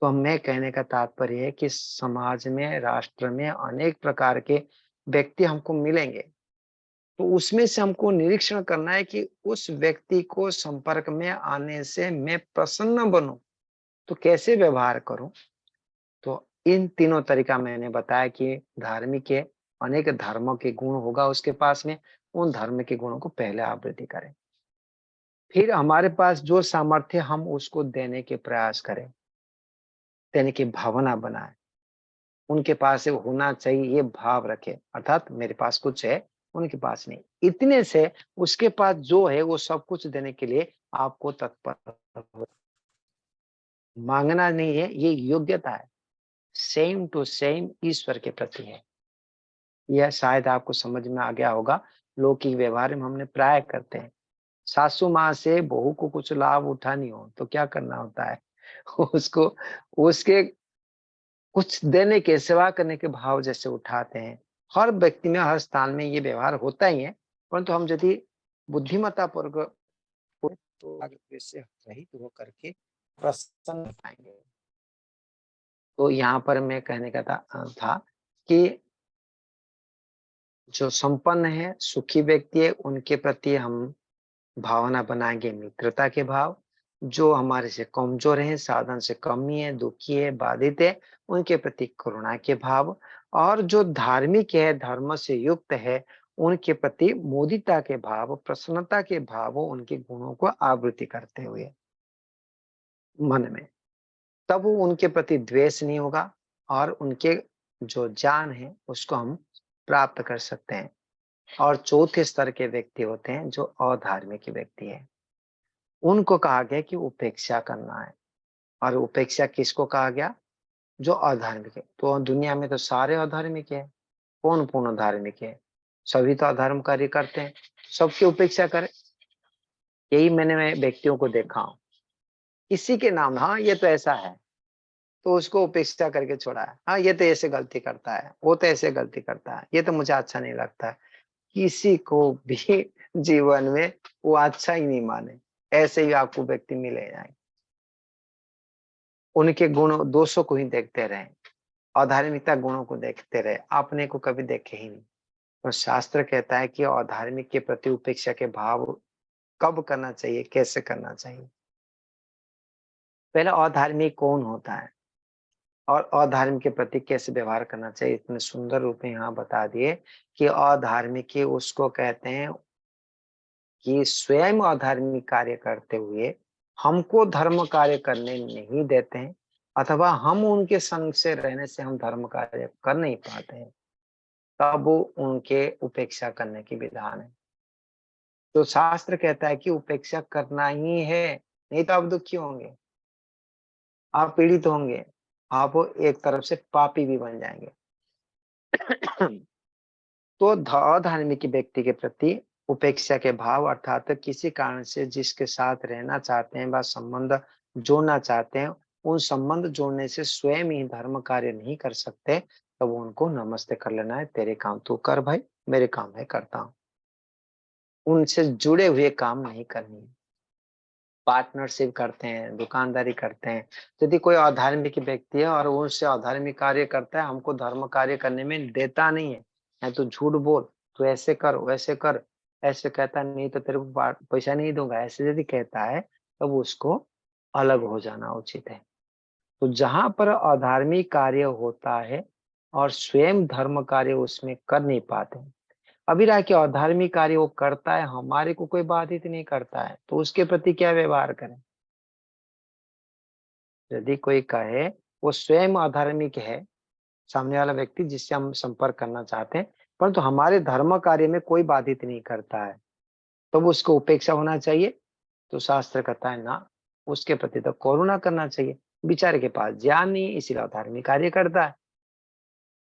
तो मैं कहने का तात्पर्य है कि समाज में, राष्ट्र में अनेक प्रकार के व्यक्ति हमको मिलेंगे। तो उसमें से हमको निरीक्षण करना है कि उस व्यक्ति को संपर्क में आने से मैं प्रसन्न बनूं, तो कैसे व्यवहार करूं? तो इन तीनों तरीका मैंने बताया कि धार्मिक के अनेक धर्मों के गुण होगा उसके पास में, उन धर्म के गुणों को पहले आवृत्ति करें। फिर हमारे पास जो सामर्थ्य हम उसको देने के प्रयास करें, देने की भावना बनाएं। उनके पास ये होना चाहिए ये भाव रखें, अर्थात मेरे पास कुछ है, उनके पास नहीं। इतने से उसके पास जो है वो सब कुछ देने के लिए आपको तत्पर हो। माँगना नहीं है, ये योग्यता है। सेम टू सेम ईश्वर के प्रति है। यह शायद आपको समझ में आ गया होगा। लौकिक व्यवहार में हमने प्राय करते हैं। सासू माँ से बहू को कुछ लाभ उठानी हो तो क्या करना होता है? उसको उसके कुछ देने के, सेवा करने के भाव जैसे उठाते हैं। हर व्यक्ति में, हर स्थान में ये व्यवहार होता ही है, परंतु हम यदि बुद्धिमत्तापूर्वक हो तो आगे से रहित होकर के प्रसन्न हो पाएँगे। तो यहाँ पर मैं कहने का था कि जो संपन्न है, सुखी व्यक्ति है, उनके प्रति हम भावना बनाएँगे मित्रता के भाव। जो हमारे से कमज़ोर हैं, साधन से कमी है, दुखी है, बाधित है, उनके प्रति करुणा के भाव। और जो धार्मिक है, धर्म से युक्त है, उनके प्रति मुदिता के भाव, प्रसन्नता के भाव, उनके गुणों को आवृत्ति करते हुए मन में। तब वो उनके प्रति द्वेष नहीं होगा और उनके जो ज्ञान है, उसको हम प्राप्त कर सकते हैं। और चौथे स्तर के व्यक्ति होते हैं, जो अधार्मिक व्यक्ति है। उनको कहा गया कि उपेक्षा करना है। और उपेक्षा किसको कहा गया? जो अधार्मिक है। तो दुनिया में तो सारे अधार्मिक है। कौन पूर्ण धार्मिक है? सभी तो अधर्म कार्य करते हैं। सबकी उपेक्षा करें। यही मैं व्यक्तियों को देखा हूँ। किसी के नाम हाँ, ये तो ऐसा है, तो उसको उपेक्षा करके छोड़ा है। हाँ, ये तो ऐसे गलती करता है, वो तो ऐसे गलती करता है, ये तो मुझे अच्छा नहीं लगता है। किसी को भी जीवन में वो अच्छा ही नहीं माने। ऐसे ही आपको व्यक्ति मिले जाएँगे। उनके गुण दोषों को ही देखते रहें, अधार्मिकता गुणों को देखते रहे, अपने को कभी देखे ही नहीं। और शास्त्र कहता है कि अधार्मिक के प्रति उपेक्षा के भाव कब करना चाहिए, कैसे करना चाहिए? पहले अधार्मिक कौन होता है और अधार्मिक के प्रति कैसे व्यवहार करना चाहिए, इतने सुंदर रूप में यहाँ बता दिए कि अधार्मिक ही उसको कहते हैं कि स्वयं अधार्मिक कार्य करते हुए हमको धर्म कार्य करने नहीं देते हैं, अथवा हम उनके संग से रहने से हम धर्म कार्य कर नहीं पाते हैं, तब वो उनके उपेक्षा करने की विधान है। तो शास्त्र कहता है कि उपेक्षा करना ही है, नहीं तो आप दुखी होंगे, आप पीड़ित होंगे, आप एक तरफ से पापी भी बन जाएंगे। तो अधार्मिक व्यक्ति के प्रति उपेक्षा के भाव, अर्थात किसी कारण से जिसके साथ रहना चाहते हैं व संबंध जोड़ना चाहते हैं, उन संबंध जोड़ने से स्वयं ही धर्म कार्य नहीं कर सकते, तब उनको नमस्ते कर लेना है, तेरे काम तू कर भाई, मेरे काम मैं करता हूँ। उनसे जुड़े हुए काम नहीं करनी है। पार्टनरशिप करते हैं, दुकानदारी करते हैं। यदि कोई अधार्मिक व्यक्ति है और वो उससे अधार्मिक कार्य करता है, हमको धर्म कार्य करने में देता नहीं है, या तू झूठ बोल, तू ऐसे कर, वैसे कर, ऐसे कहता नहीं तो तेरे को पैसा नहीं दूँगा, ऐसे यदि कहता है, तब उसको अलग हो जाना उचित है। तो जहाँ पर अधार्मिक कार्य होता है और स्वयं धर्म कार्य उसमें कर नहीं पाते हैं, अभी रहा कि अधार्मिक कार्य वो करता है, हमारे को कोई बाधित नहीं करता है, तो उसके प्रति क्या व्यवहार करें? यदि कोई कहे वो स्वयं अधार्मिक है, सामने वाला व्यक्ति जिससे हम संपर्क करना चाहते हैं, परंतु हमारे धर्म कार्य में कोई बाधित नहीं करता है, तब उसको उपेक्षा होना चाहिए? तो शास्त्र कहता है ना, उसके प्रति तो करुणा करना चाहिए। बेचारे के पास ज्ञान नहीं है, इसीलिए अधार्मिक कार्य करता है।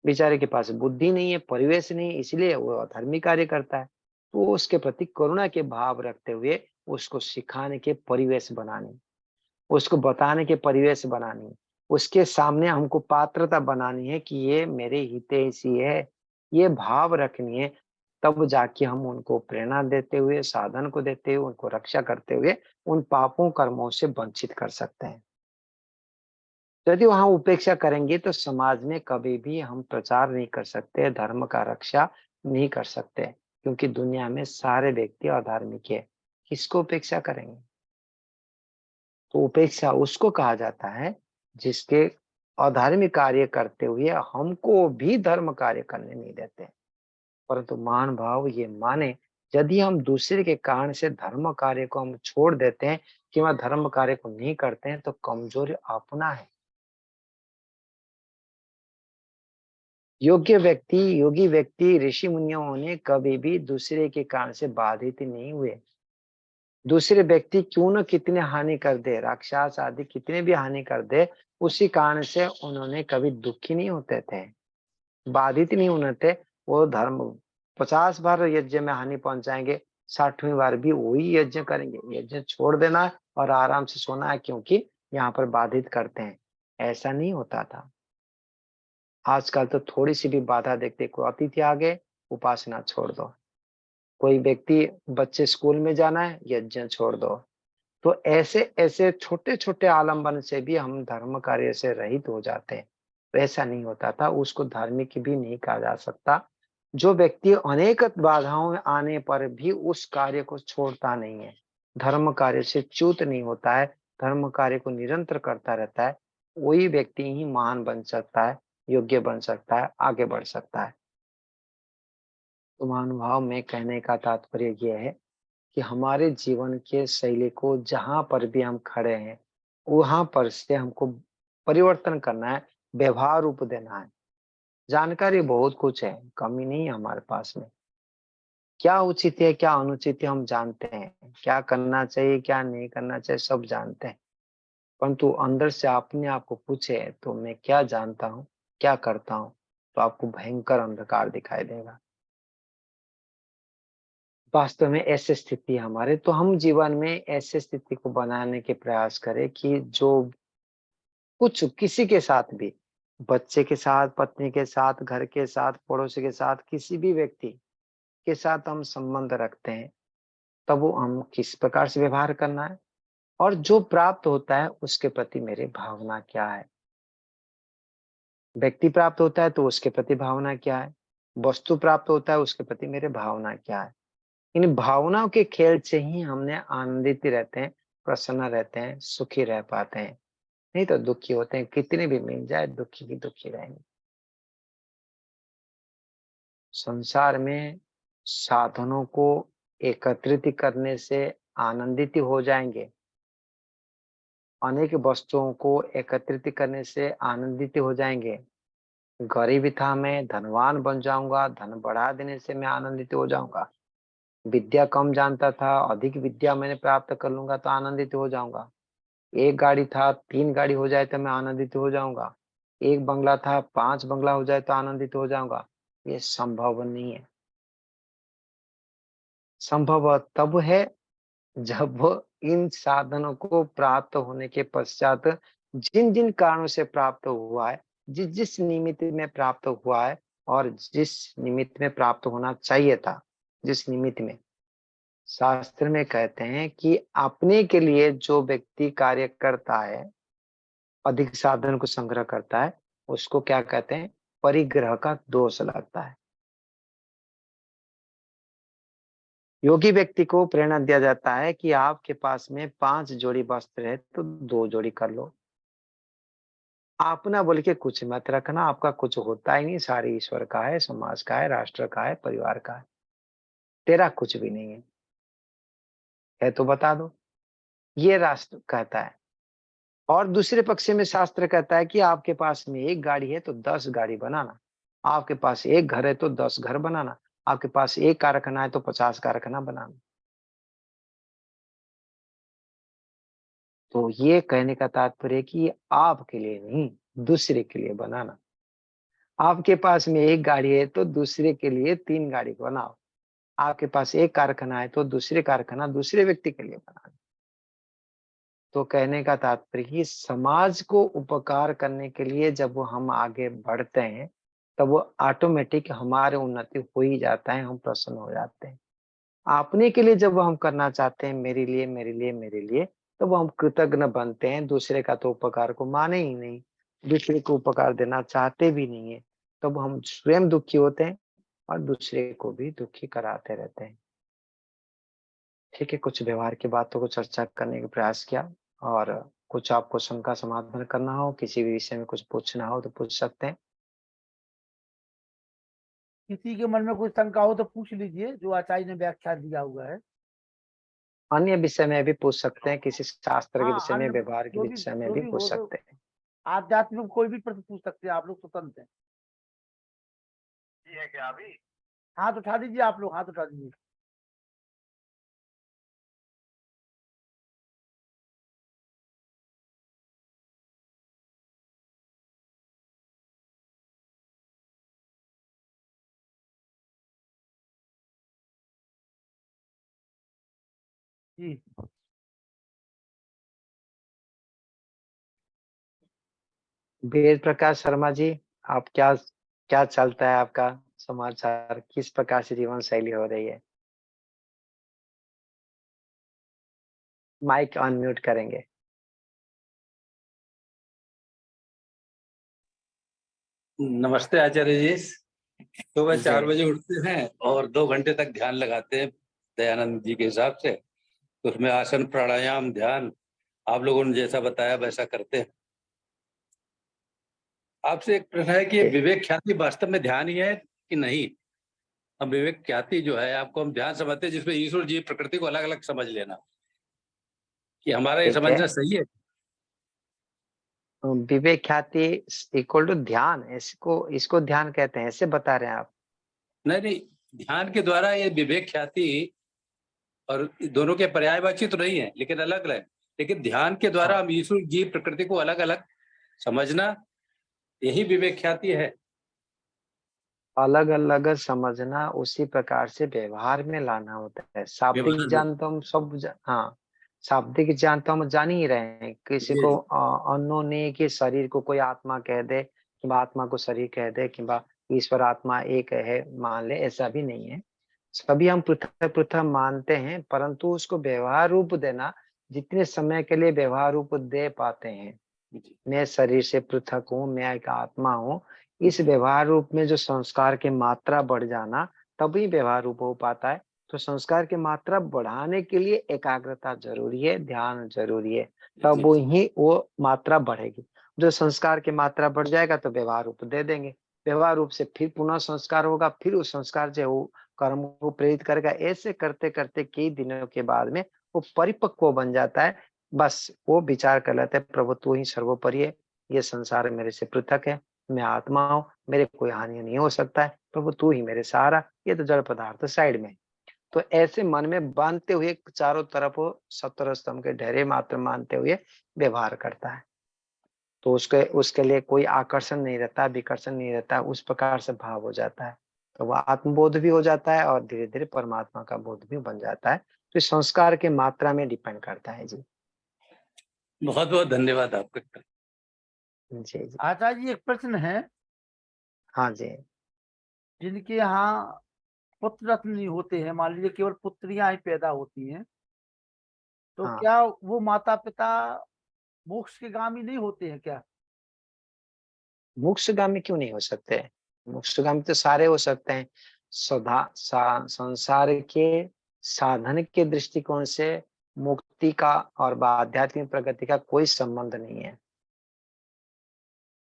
बेचारे के पास बुद्धि नहीं है, परिवेश नहीं है, इसलिए वो अधर्मी कार्य करता है। तो उसके प्रति करुणा के भाव रखते हुए उसको सिखाने के परिवेश बनाने, उसको बताने के परिवेश बनानी, उसके सामने हमको पात्रता बनानी है कि ये मेरे हितैषी है, ये भाव रखनी है, तब जाके हम उनको प्रेरणा देते हुए, साधन को देते हुए, उनको रक्षा करते हुए, उन पापों कर्मों से वंचित कर सकते हैं। यदि वहाँ उपेक्षा करेंगे तो समाज में कभी भी हम प्रचार नहीं कर सकते, धर्म का रक्षा नहीं कर सकते, क्योंकि दुनिया में सारे व्यक्ति अधार्मिक है। किसको उपेक्षा करेंगे? तो उपेक्षा उसको कहा जाता है जिसके अधार्मिक कार्य करते हुए हमको भी धर्म कार्य करने नहीं देते। परंतु महान भाव ये माने, यदि हम दूसरे के कारण से धर्म कार्य को हम छोड़ देते हैं कि वह धर्म कार्य को नहीं करते हैं, तो कमजोरी अपना है। योगी व्यक्ति ऋषि मुनियों ने कभी भी दूसरे के कारण से बाधित नहीं हुए। दूसरे व्यक्ति क्यों न कितने हानि कर दे, राक्षस आदि कितने भी हानि कर दे, उसी कारण से उन्होंने कभी दुखी नहीं होते थे, बाधित नहीं होने थे। वो धर्म 50 बार यज्ञ में हानि पहुंचाएंगे, 60वीं बार भी वही यज्ञ करेंगे। यज्ञ छोड़ देना है और आराम से सोना है, क्योंकि यहाँ पर बाधित करते हैं। ऐसा नहीं होता था। आजकल तो थोड़ी सी भी बाधा देखते, कोई अतिथि आ गए, उपासना छोड़ दो। कोई व्यक्ति, बच्चे स्कूल में जाना है, यज्ञ छोड़ दो। तो ऐसे छोटे छोटे आलम्बन से भी हम धर्म कार्य से रहित हो जाते हैं। तो ऐसा नहीं होता था, उसको धार्मिक भी नहीं कहा जा सकता। जो व्यक्ति अनेक बाधाओं में आने पर भी उस कार्य को छोड़ता नहीं है, धर्म कार्य से च्युत नहीं होता है, धर्म कार्य को निरंतर करता रहता है, वही व्यक्ति ही महान बन सकता है, योग्य बन सकता है, आगे बढ़ सकता है। तो महानुभाव में कहने का तात्पर्य यह है कि हमारे जीवन के शैली को जहाँ पर भी हम खड़े हैं, वहाँ पर से हमको परिवर्तन करना है, व्यवहार रूप देना है। जानकारी बहुत कुछ है, कमी नहीं है हमारे पास में। क्या उचित है, क्या अनुचित है हम जानते हैं, क्या करना चाहिए, क्या नहीं करना चाहिए सब जानते हैं। परंतु अंदर से अपने आप को पूछे तो मैं क्या जानता हूँ, क्या करता हूँ, तो आपको भयंकर अंधकार दिखाई देगा। वास्तव में ऐसी स्थिति है हमारे, तो हम जीवन में ऐसी स्थिति को बनाने के प्रयास करें कि जो कुछ किसी के साथ भी, बच्चे के साथ, पत्नी के साथ, घर के साथ, पड़ोसी के साथ, किसी भी व्यक्ति के साथ हम संबंध रखते हैं, तब वो हम किस प्रकार से व्यवहार करना है और जो प्राप्त होता है उसके प्रति मेरी भावना क्या है। व्यक्ति प्राप्त होता है तो उसके प्रति भावना क्या है, वस्तु प्राप्त होता है उसके प्रति मेरे भावना क्या है। इन भावनाओं के खेल से ही हमने आनंदित रहते हैं, प्रसन्न रहते हैं, सुखी रह पाते हैं। नहीं तो दुखी होते हैं, कितने भी मिल जाए दुखी ही दुखी रहेंगे। संसार में साधनों को एकत्रित करने से आनंदित हो जाएंगे, अनेक वस्तुओं को एकत्रित करने से आनंदित हो जाएंगे। गरीबी था, मैं धनवान बन जाऊंगा, धन बढ़ा देने से मैं आनंदित हो जाऊंगा। विद्या कम जानता था, अधिक विद्या मैंने प्राप्त कर लूंगा तो आनंदित हो जाऊंगा। एक गाड़ी था, 3 गाड़ी हो जाए तो मैं आनंदित हो जाऊंगा। एक बंगला था, 5 बंगला हो जाए तो आनंदित हो जाऊंगा। ये संभव नहीं है। संभव तब है जब इन साधनों को प्राप्त होने के पश्चात जिन जिन कारणों से प्राप्त हुआ है, जिस जिस निमित्त में प्राप्त हुआ है और जिस निमित्त में प्राप्त होना चाहिए था, जिस निमित्त में, शास्त्र में कहते हैं कि अपने के लिए जो व्यक्ति कार्य करता है, अधिक साधन को संग्रह करता है, उसको क्या कहते हैं? परिग्रह का दोष लगता है। योगी व्यक्ति को प्रेरणा दिया जाता है कि आपके पास में 5 जोड़ी वस्त्र है तो 2 जोड़ी कर लो। अपना बोल के कुछ मत रखना, आपका कुछ होता ही नहीं, सारी ईश्वर का है, समाज का है, राष्ट्र का है, परिवार का है। तेरा कुछ भी नहीं है तो बता दो। ये राष्ट्र कहता है। और दूसरे पक्ष में शास्त्र कहता है कि आपके पास में 1 गाड़ी है तो 10 गाड़ी बनाना। आपके पास 1 घर है तो 10 घर बनाना। आपके पास 1 कारखाना है तो 50 कारखाना बनाना। तो ये कहने का तात्पर्य है कि ये आपके लिए नहीं, दूसरे के लिए बनाना। आपके पास में 1 गाड़ी है तो दूसरे के लिए 3 गाड़ी बनाओ। आपके पास 1 कारखाना है तो दूसरे कारखाना दूसरे व्यक्ति के लिए बनाना। तो कहने का तात्पर्य कि समाज को उपकार करने के लिए जब वो हम आगे बढ़ते हैं, तब वो ऑटोमेटिक हमारे उन्नति हो ही जाता है, हम प्रसन्न हो जाते हैं। अपने के लिए जब हम करना चाहते हैं, मेरे लिए, मेरे लिए, मेरे लिए, तब हम कृतज्ञ बनते हैं, दूसरे का तो उपकार को माने ही नहीं, दूसरे को उपकार देना चाहते भी नहीं है, तब हम स्वयं दुखी होते हैं और दूसरे को भी दुखी कराते रहते हैं। ठीक है, कुछ व्यवहार की बातों को चर्चा करने का प्रयास किया और कुछ आपको शंका समाधान करना हो, किसी भी विषय में कुछ पूछना हो तो पूछ सकते हैं। किसी के मन में कोई शंका हो तो पूछ लीजिए, जो आचार्य ने व्याख्या दिया हुआ है। अन्य विषय में भी पूछ सकते हैं, किसी शास्त्र के विषय में, अन्य व्यवहार के विषय में जो भी भी पूछ हो, सकते हैं। आध्यात्मिक कोई भी प्रश्न पूछ सकते हैं, आप लोग स्वतंत्र हैं। ये है क्या अभी? हाथ उठा दीजिए, आप लोग हाथ उठा दीजिए। जी, वेद प्रकाश शर्मा जी, आप क्या क्या चलता है आपका समाचार? किस प्रकार से जीवन शैली हो रही है? माइक अनम्यूट करेंगे। नमस्ते आचार्य जी। सुबह जी 4 बजे उठते हैं और 2 घंटे तक ध्यान लगाते हैं दयानंद जी के हिसाब से। तो उसमें आसन, प्राणायाम, ध्यान आप लोगों ने जैसा बताया वैसा करते हैं। आपसे एक प्रश्न है कि ठीक विवेक ख्याति वास्तव में ध्यान ही है कि नहीं? हम विवेक ख्याति जो है, आपको हम ध्यान समझते हैं जिसमें ईश्वर जी प्रकृति को अलग अलग समझ लेना, कि हमारा ये ठीक है। समझना सही है? विवेक ख्याति इक्वल टू ध्यान, इसको इसको ध्यान कहते हैं, ऐसे बता रहे हैं आप? नहीं नहीं, ध्यान के द्वारा ये विवेक ख्याति और दोनों के पर्यायवाची तो नहीं है, लेकिन अलग अलग। लेकिन ध्यान के द्वारा हाँ, हम ईश्वर जी प्रकृति को अलग अलग समझना, यही विवेक ख्याति है। अलग अलग समझना, उसी प्रकार से व्यवहार में लाना होता है। शाब्दिक व्यवहार में। ज्ञान तो हम हाँ, शाब्दिक ज्ञान तो हम जान ही रहे हैं। किसी जी को जी। अनोने के शरीर को कोई आत्मा कह दे, कि आत्मा को शरीर कह दे, कि ईश्वर आत्मा एक है मान ले, ऐसा भी नहीं है। सभी हम पृथक पृथक मानते हैं, परंतु उसको व्यवहार रूप देना, जितने समय के लिए व्यवहार रूप दे पाते हैं, जी मैं शरीर से पृथक हूँ, मैं एक आत्मा हूँ, इस व्यवहार रूप में जो संस्कार की मात्रा बढ़ जाना, तभी व्यवहार रूप हो पाता है। तो संस्कार की मात्रा बढ़ाने के लिए एकाग्रता जरूरी है, ध्यान जरूरी है, तब जी वो जी। ही वो मात्रा बढ़ेगी। जो संस्कार की मात्रा बढ़ जाएगा तो व्यवहार रूप दे देंगे, व्यवहार रूप से फिर पुनः संस्कार होगा, फिर उस संस्कार से वो कर्म को प्रेरित करेगा। ऐसे करते करते कई दिनों के बाद में वो परिपक्व बन जाता है। बस वो विचार कर लेते हैं, प्रभु तू ही सर्वोपरि है, ये संसार मेरे से पृथक है, मैं आत्मा हूँ, मेरे कोई हानि नहीं हो सकता है, प्रभु तू ही मेरे सहारा, ये तो जड़ पदार्थ साइड में। तो ऐसे मन में बांधते हुए चारों तरफ वो सत्वर स्तंभ के ढेरे मात्र मानते हुए व्यवहार करता है। तो उसके उसके लिए कोई आकर्षण नहीं रहता, विकर्षण नहीं रहता, उस प्रकार से भाव हो जाता है। तो वह आत्मबोध भी हो जाता है और धीरे धीरे परमात्मा का बोध भी बन जाता है। तो इस संस्कार के मात्रा में डिपेंड करता है जी। बहुत बहुत धन्यवाद आपका। जी जी। आचार्य जी एक प्रश्न है। हाँ जी। जिनके यहाँ पुत्र रत्न नहीं होते हैं, मान लीजिए केवल पुत्रियां ही पैदा होती हैं, तो हाँ, क्या वो माता पिता मोक्ष के गामी नहीं होते हैं क्या? मोक्षगामी क्यों नहीं हो सकते? मोक्षगामी तो सारे हो सकते हैं। संसार के साधन के दृष्टिकोण से मुक्ति का और आध्यात्मिक प्रगति का कोई संबंध नहीं है।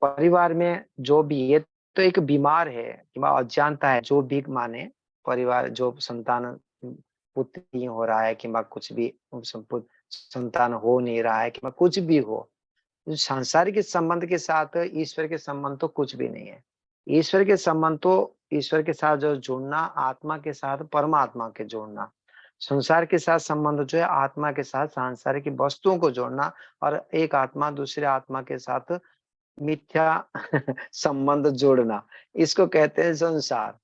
परिवार में जो भी, ये तो एक बीमार है कि अज्ञानता है, जो भी माने परिवार, जो संतान पुत्र नहीं हो रहा है कि कुछ भी संतान हो नहीं रहा है कि कुछ भी हो, सांसारिक संबंध के साथ ईश्वर के संबंध तो कुछ भी नहीं है। ईश्वर के संबंध तो ईश्वर के साथ जो जुड़ना, आत्मा के साथ परमात्मा के जोड़ना। संसार के साथ संबंध जो है आत्मा के साथ सांसारिक वस्तुओं को जोड़ना, और एक आत्मा दूसरे आत्मा के साथ मिथ्या संबंध जोड़ना, इसको कहते हैं संसार।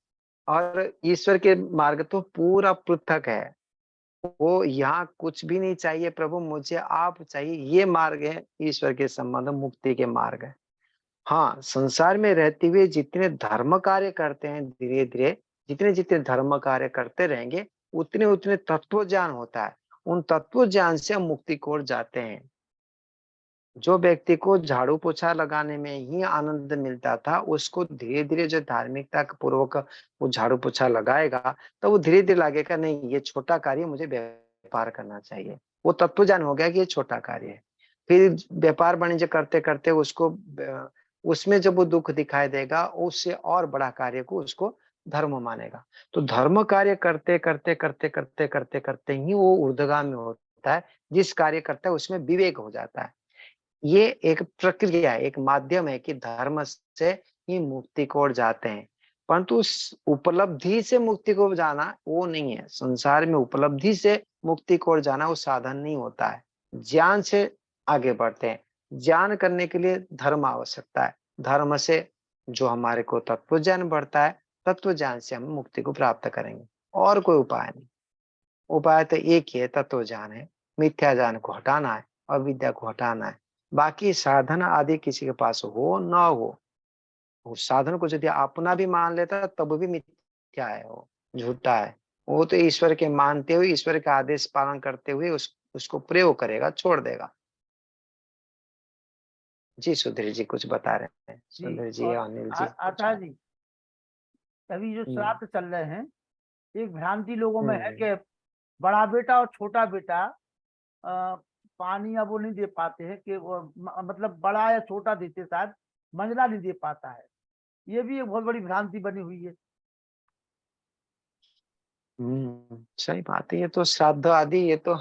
और ईश्वर के मार्ग तो पूरा पृथक है। वो यहाँ कुछ भी नहीं चाहिए प्रभु, मुझे आप चाहिए, ये मार्ग है ईश्वर के संबंध, मुक्ति के मार्ग है। हाँ, संसार में रहते हुए जितने धर्म कार्य करते हैं, धीरे धीरे जितने जितने धर्म कार्य करते रहेंगे, उतने उतने तत्व ज्ञान होता है। उन तत्व ज्ञान से हम मुक्ति की ओर जाते हैं। जो व्यक्ति को झाड़ू पोछा लगाने में ही आनंद मिलता था, उसको धीरे धीरे जो धार्मिकता पूर्वक वो झाड़ू पोछा लगाएगा, तो वो धीरे धीरे लगेगा नहीं, ये छोटा कार्य, मुझे व्यापार करना चाहिए। वो तत्व ज्ञान हो गया कि ये छोटा कार्य है। फिर व्यापार वाणिज्य करते करते उसको उसमें जब वो दुख दिखाई देगा, उससे और बड़ा कार्य को उसको धर्म मानेगा। तो धर्म कार्य करते करते करते करते करते करते ही वो ऊर्ध्वगामी होता है। जिस कार्य करता है उसमें विवेक हो जाता है। ये एक प्रक्रिया है, एक माध्यम है कि धर्म से ही मुक्ति को ओर जाते हैं। परंतु उस उपलब्धि से मुक्ति को जाना वो नहीं है। संसार में उपलब्धि से मुक्ति को ओर जाना वो साधन नहीं होता है। ज्ञान से आगे बढ़ते हैं। ज्ञान करने के लिए धर्म आवश्यकता है। धर्म से जो हमारे को तत्व ज्ञान बढ़ता है, तत्व ज्ञान से हम मुक्ति को प्राप्त करेंगे। और कोई उपाय नहीं। उपाय तो एक ही है, तत्व ज्ञान है। मिथ्या ज्ञान को हटाना है, अविद्या को हटाना है। बाकी साधन आदि किसी के पास हो ना हो, उस साधन को यदि अपना भी मान लेता है तब भी मिथ्या है, वो झूठा है। वो तो ईश्वर के मानते हुए, ईश्वर का आदेश पालन करते हुए उसको प्रयोग करेगा, छोड़ देगा। जी सुधीर जी कुछ बता रहे हैं। जी, सुधीर जी, और अनिल जी कुछ आचार्य जी, अभी जो श्राद्ध चल रहे हैं, एक भ्रांति लोगों में है कि बड़ा बेटा और छोटा बेटा पानी अब वो नहीं दे पाते हैं, कि वो मतलब बड़ा या छोटा देते, शायद मंजला नहीं दे पाता है। ये भी एक बहुत बड़ी भ्रांति बनी हुई है। सही बात है। ये तो श्राद्ध आदि, ये तो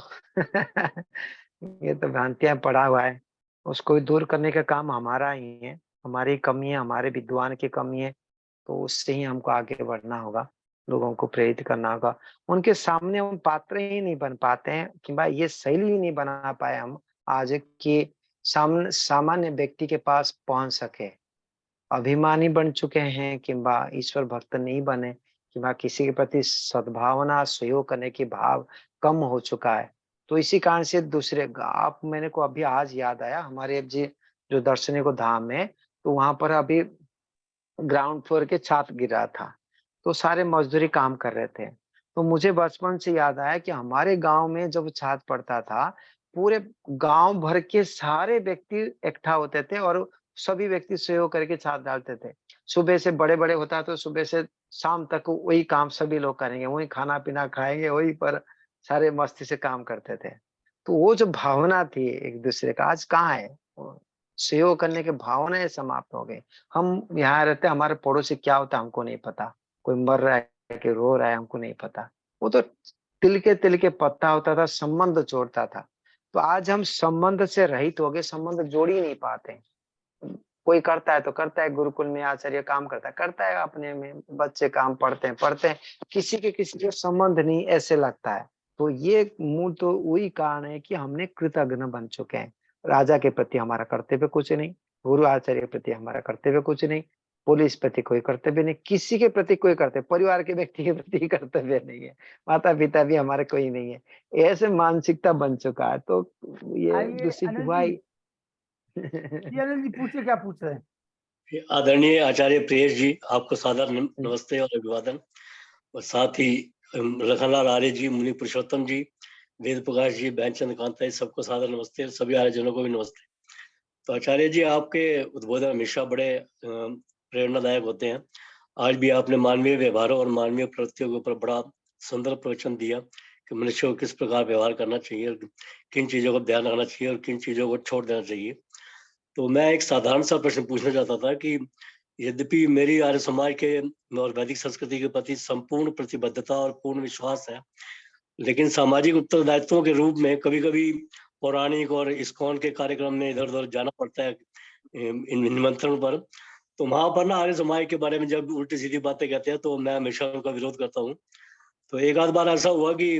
ये तो भ्रांतियां पड़ा हुआ है। उसको दूर करने का काम हमारा ही है। हमारी कमी है, हमारे विद्वान की कमी है। तो उससे ही हमको आगे बढ़ना होगा, लोगों को प्रेरित करना होगा। उनके सामने हम पात्र ही नहीं बन पाते हैं कि भाई ये शैली ही नहीं बना पाए हम आज कि सामने सामान्य व्यक्ति के पास पहुंच सके। अभिमानी बन चुके हैं कि ईश्वर भक्त नहीं बने, कि किसी के प्रति सद्भावना, सहयोग करने की भाव कम हो चुका है। तो इसी कारण से दूसरे आप, मैंने को अभी आज याद आया, हमारे जी जो दर्शनी को धाम है, तो वहां पर अभी ग्राउंड फ्लोर के छात गिरा था, तो सारे मजदूरी काम कर रहे थे। तो मुझे बचपन से याद आया कि हमारे गांव में जब छात पड़ता था, पूरे गांव भर के सारे व्यक्ति इकट्ठा होते थे और सभी व्यक्ति सहयोग करके छात डालते थे। सुबह से बड़े बड़े होता तो सुबह से शाम तक वही काम सभी लोग करेंगे, वही खाना पीना खाएंगे, वही पर सारे मस्ती से काम करते थे। तो वो जो भावना थी एक दूसरे का, आज कहाँ है? वो सहयोग करने की भावनाएं समाप्त हो गई। हम यहाँ रहते हैं, हमारे पड़ोसी क्या होता है हमको नहीं पता, कोई मर रहा है कि रो रहा है हमको नहीं पता। वो तो तिल के पत्ता होता था, संबंध जोड़ता था। तो आज हम संबंध से रहित हो गए, संबंध जोड़ ही नहीं पाते। कोई करता है तो करता है, गुरुकुल में आचार्य काम करता है अपने में, बच्चे काम पढ़ते हैं, किसी के संबंध नहीं, ऐसे लगता है। तो ये मूल तो वही कारण है कि हमने कृतघ्न बन चुके हैं। राजा के प्रति हमारा कर्तव्य कुछ नहीं, गुरु आचार्य के प्रति हमारा कर्तव्य कुछ नहीं, पुलिस प्रति कोई कर्तव्य नहीं, किसी के प्रति कोई कर्तव्य, परिवार के व्यक्ति के प्रति कर्तव्य नहीं है, माता पिता भी हमारे कोई नहीं है। ऐसे मानसिकता बन चुका है, तो ये आइए दूषित अनिल हुआ जी, ही। जी अनिल जी पूछिए, क्या पूछ रहे हैं? आदरणीय आचार्य प्रियेश जी, आपको सादर नमस्ते और अभिवादन। और साथ ही लखनलाल आर्य जी, मुनि पुरुषोत्तम जी, वेद प्रकाश जी, बहनचंद कांता, सबको सादर नमस्ते और सभी आयोजनों को भी नमस्ते। तो आचार्य जी, आपके उद्बोधन हमेशा बड़े प्रेरणादायक होते हैं। आज भी आपने मानवीय व्यवहारों और मानवीय प्रवृत्तियों के ऊपर बड़ा सुंदर प्रवचन दिया कि मनुष्य को किस प्रकार व्यवहार करना चाहिए और किन चीजों को ध्यान रखना चाहिए और किन चीजों को छोड़ देना चाहिए। तो मैं एक साधारण सा प्रश्न पूछना चाहता था कि यद्यपि मेरी आर्य समाज के और वैदिक संस्कृति के प्रति संपूर्ण प्रतिबद्धता और पूर्ण विश्वास है, लेकिन सामाजिक उत्तरदायित्वों के रूप में कभी-कभी पौराणिक और इस्कॉन के कार्यक्रम में इधर-उधर जाना पड़ता है इन निमंत्रण पर। तो वहाँ पर ना आर्य समाज के बारे में जब उल्टी-सीधी बातें कहते हैं तो मैं हमेशा उनका विरोध करता हूँ। तो एक आध बार ऐसा हुआ कि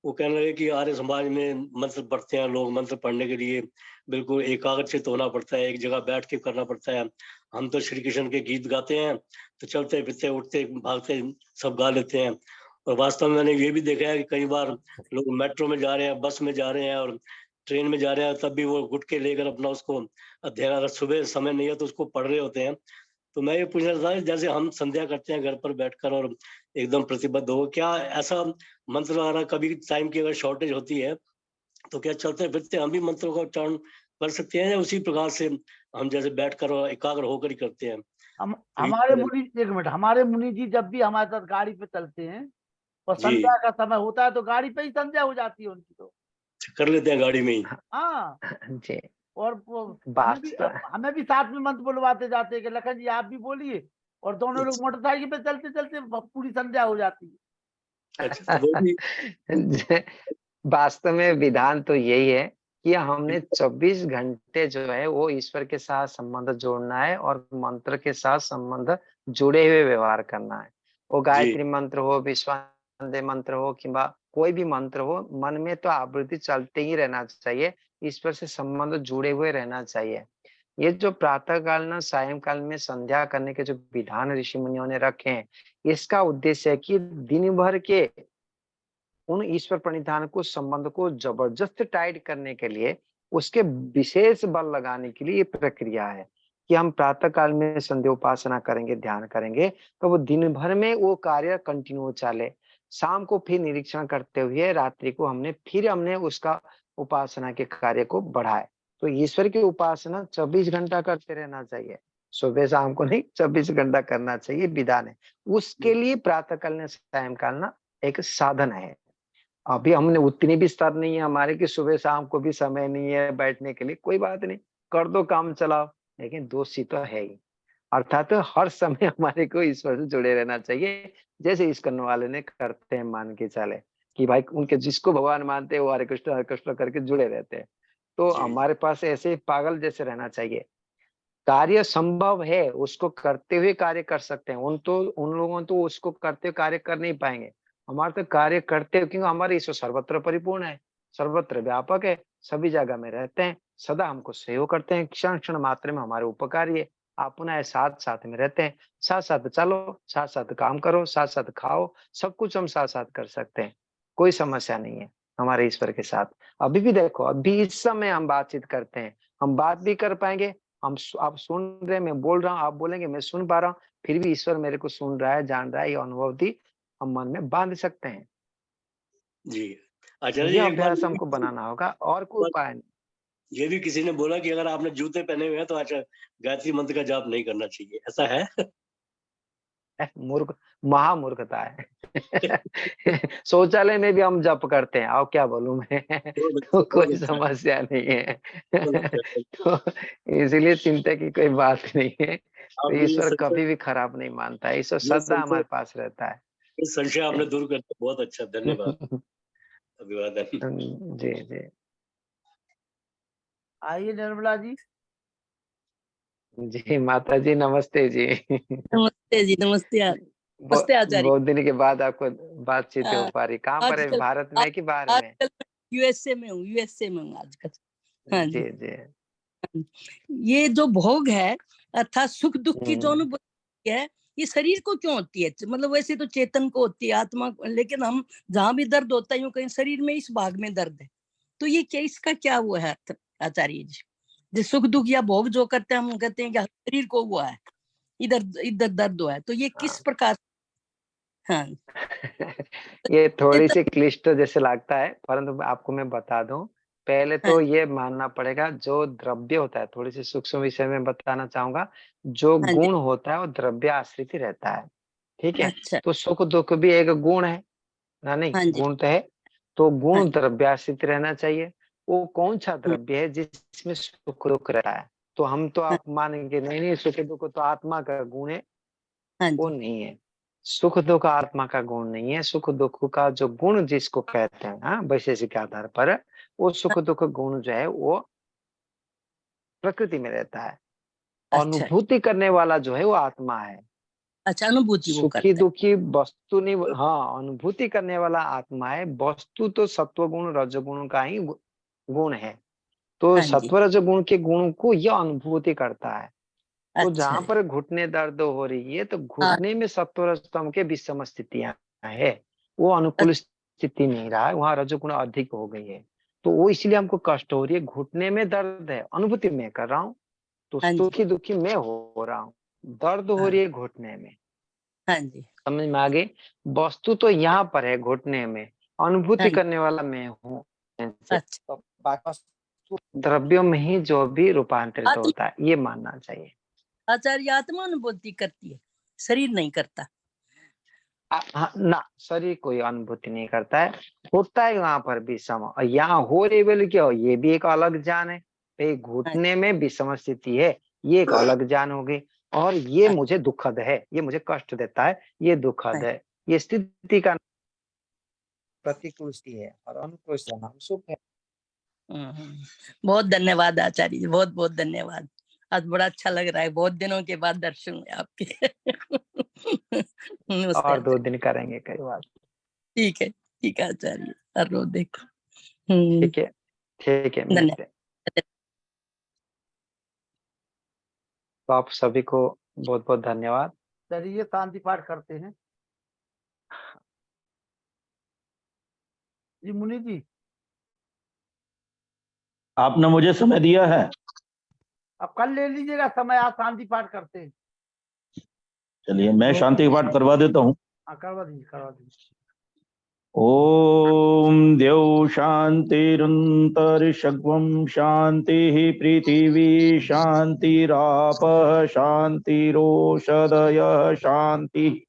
वो कहने लगे कि आर्य समाज में मंत्र पढ़ते हैं लोग, मंत्र पढ़ने के लिए बिल्कुल एकाग्रचित्त होना पड़ता है, एक जगह बैठ के करना पड़ता है। हम तो श्री कृष्ण के गीत गाते हैं, तो चलते फिरते उठते भागते सब गा लेते हैं। और वास्तव में मैंने ये भी देखा है कि कई बार लोग मेट्रो में जा रहे हैं, बस में जा रहे हैं और ट्रेन में जा रहे हैं, तब भी वो गुटके लेकर अपना उसको अध्ययन, अगर सुबह समय नहीं है तो उसको पढ़ रहे होते हैं। तो मैं ये पूछना चाहता था, जैसे हम संध्या करते हैं घर पर बैठकर और एकदम प्रतिबद्ध हो, क्या ऐसा मंत्र वगैरह कभी टाइम की अगर शॉर्टेज होती है तो क्या चलते फिरते हम भी मंत्रों का उच्चारण कर सकते हैं या उसी प्रकार से हम जैसे बैठकर और एकाग्र होकर ही करते हैं? हमारे मुनि, एक मिनट, हमारे मुनि जी जब भी हमारे साथ गाड़ी पे चलते हैं और जी संध्या का समय होता है तो गाड़ी पे ही संध्या हो जाती है उनकी। तो कर लेते हैं गाड़ी में ही। हाँ, जी और वास्तव हमें भी साथ में मंत्र बुलवाते जाते हैं कि लखन जी आप भी बोलिए, और दोनों लोग मोटरसाइकिल पे चलते चलते पूरी संध्या हो जाती है। अच्छा, तो वो भी वास्तव में विधान तो यही है कि हमने 24 घंटे जो है वो ईश्वर के साथ संबंध जोड़ना है और मंत्र के साथ संबंध जुड़े हुए व्यवहार करना है। वो जी गायत्री मंत्र हो, विश्वानंदे मंत्र हो, किंबा कोई भी मंत्र हो, मन में तो आवृत्ति चलते ही रहना चाहिए, ईश्वर से संबंध जुड़े हुए रहना चाहिए। ये जो प्रातः काल ना सायंकाल में संध्या करने के जो विधान ऋषि मुनियों ने रखे हैं, इसका उद्देश्य है कि दिन भर के उन ईश्वर प्रणिधान को, संबंध को जबरदस्त टाइट करने के लिए, उसके विशेष बल लगाने के लिए ये प्रक्रिया है कि हम प्रातः काल में संध्या उपासना करेंगे, ध्यान करेंगे, तो वो दिन भर में वो कार्य कंटिन्यू चले। शाम को फिर निरीक्षण करते हुए रात्रि को हमने उसका उपासना के कार्य को बढ़ाए। तो ईश्वर की उपासना 24 घंटा करते रहना चाहिए, सुबह शाम को नहीं, 24 घंटा करना चाहिए, विधान है। उसके लिए प्रातः काल ने सायंकाल ना एक साधन है। अभी हमने उतनी भी स्तर नहीं है हमारे कि सुबह शाम को भी समय नहीं है बैठने के लिए, कोई बात नहीं, कर दो काम चलाओ, लेकिन दोषी तो है ही। अर्थात तो हर समय हमारे को ईश्वर से जुड़े रहना चाहिए, जैसे इस करने वाले ने करते हैं, मान के चले कि भाई उनके जिसको भगवान मानते हैं वो हरे कृष्ण करके जुड़े रहते हैं। तो जी हमारे पास ऐसे पागल जैसे रहना चाहिए। कार्य संभव है, उसको करते हुए कार्य कर सकते हैं, उन लोगों तो उसको करते हुए कार्य कर नहीं पाएंगे। हमारे तो कार्य करते हुए, क्योंकि हमारे ईश्वर सर्वत्र परिपूर्ण है, सर्वत्र व्यापक है, सभी जगह में रहते हैं, सदा हमको सहयोग करते हैं, क्षण क्षण मात्र में हमारे उपकारी है। अपना साथ साथ में रहते हैं, साथ साथ चलो, साथ साथ काम करो, साथ साथ खाओ, सब कुछ हम साथ साथ कर सकते हैं, कोई समस्या नहीं है हमारे ईश्वर के साथ। अभी भी देखो, अभी इस समय हम बातचीत करते हैं, हम बात भी कर पाएंगे, आप सुन रहे हैं, मैं बोल रहा हूँ, आप बोलेंगे, मैं सुन पा रहा हूँ, फिर भी ईश्वर मेरे को सुन रहा है, जान रहा है, ये अनुभूति हम मन में बांध सकते हैं। जी आचार्य जी, ये एक बार अभ्यास हमको बनाना होगा, और कोई उपाय नहीं। ये भी किसी ने बोला कि अगर आपने जूते पहने हुए हैं तो अच्छा गायत्री मंत्र का जाप नहीं करना चाहिए, ऐसा है? मूर्ख, महामूर्खता है। शौचालय में भी हम जप करते हैं, और क्या बोलूं मैं। तो बहुत कोई अच्छा समस्या नहीं है। बहुत अच्छा। तो इसलिए चिंता की कोई बात नहीं है। तो आपने ईश्वर कभी भी खराब नहीं मानता है, ईश्वर सदा हमारे पास रहता ये संशय आपने है। दूर कर दिया, बहुत अच्छा, धन्यवाद, अभिवादन। जी जी आइए निर्मला जी। जी माता जी, नमस्ते जी। नमस्ते जी, नमस्ते आचार्य। बहुत दिन के बाद आपको बातचीत हो हाँ, पा रही, कहाँ पर है, आजकल भारत आज, में कि बाहर में? आजकल मैं यूएसए में हूँ आजकल। हाँ जी जी, जी। ये जो भोग है अर्थात सुख दुख की जो हम्म, अनुभूति है, ये शरीर को क्यों होती है? मतलब वैसे तो चेतन को होती है, आत्मा को, लेकिन हम जहाँ भी दर्द होता है यूं कहीं शरीर में इस भाग में दर्द है, तो ये क्या, इसका क्या हुआ है आचार्य जी? जो सुख दुख या भोग जो करते हैं, हम कहते हैं कि शरीर को हुआ है, इधर इधर दर्द हुआ है, तो ये किस हाँ। प्रकार? हाँ, ये थोड़ी चेतन। सी क्लिष्ट जैसे लगता है, परंतु आपको मैं बता दूं, पहले हाँ तो ये मानना पड़ेगा, जो द्रव्य होता है, थोड़ी सी सूक्ष्म विषय में बताना चाहूंगा, जो हाँ जी, गुण होता है वो द्रव्य आश्रित ही रहता है, ठीक है। अच्छा, तो सुख दुख भी एक गुण है ना, नहीं हाँ जी, गुण तो है। तो गुण द्रव्याश्रित रहना चाहिए। वो कौन सा द्रव्य है जिसमें सुख दुख रहता है? तो हम तो आप मानेंगे नहीं, सुख दुख तो आत्मा का गुण है, हाँ वो जी, नहीं है। सुख दुख आत्मा का गुण नहीं है। सुख दुख का जो गुण जिसको कहते हैं, हाँ, वैशेषिक आधार पर, वो सुख दुख गुण जो है वो प्रकृति में रहता है। अच्छा अनुभूति करने वाला जो है वो आत्मा है। अच्छा, अनुभूति वो सुखी करता है। दुखी वस्तु नहीं, हाँ, अनुभूति करने वाला आत्मा है। वस्तु तो सत्व गुण रजगुण का ही गुण है। तो हाँ जी, सत्व रजगुण के गुण को यह अनुभूति करता है। तो अच्छा जहां पर घुटने दर्द हो रही है, तो हाँ, घुटने में सत्व रजतम के विषम स्थितियां है, वो अनुकूल स्थिति नहीं रहा है, वहां रजोगुण अधिक हो गई है। तो वो इसलिए हमको कष्ट हो रही है। घुटने में दर्द है, अनुभूति में कर रहा हूँ, तो हाँ जी, सुखी दुखी मैं हो रहा हूँ, दर्द हो हाँ रही है घुटने में। हाँ जी, समझ में आ गई? वस्तु तो यहाँ पर है घुटने में, हाँ अनुभूति जी, करने वाला मैं हूँ। अच्छा। तो बाकी वस्तु द्रव्यों में ही जो भी रूपांतरित आत्मा, होता है, ये मानना चाहिए। आचार्य आत्मा अनुभूति करती है, शरीर नहीं करता। हाँ, ना, शरीर कोई अनुभूति नहीं करता है, होता है वहां पर विषम। और यहाँ हो रही बोले क्या हो, ये भी एक अलग जान है। भाई हाँ, घुटने में विषम स्थिति है, ये एक अलग जान हो गई। और ये हाँ, मुझे दुखद है, ये मुझे कष्ट देता है, ये दुखद हाँ, है। ये स्थिति का प्रतिकूल स्थिति है, और अनुकूल का नाम सुख है। बहुत धन्यवाद आचार्य जी, बहुत बहुत धन्यवाद। आज बड़ा अच्छा लग रहा है, बहुत दिनों के बाद दर्शन हुए आपके। नमस्ते और 2 आचार्य। दिन करेंगे कई बार। ठीक है आचार्य, हर रोज देखो। हम्म, ठीक है, ठीक है, धन्यवाद। मिलते हैं। तो आप सभी को बहुत बहुत धन्यवाद। चलिए शांति पाठ करते हैं। जी मुनि जी, आपने मुझे समय दिया है। अब कल ले लीजिएगा समय, आज शांति पाठ करते हैं। चलिए मैं शांति पाठ करवा देता हूँ। हाँ, करवा दीजिए, करवा दीजिए। ओम देव शांतिरंतरिषग्वं शांति पृथिवी शांतिरापः शांतिरोषधयः शांति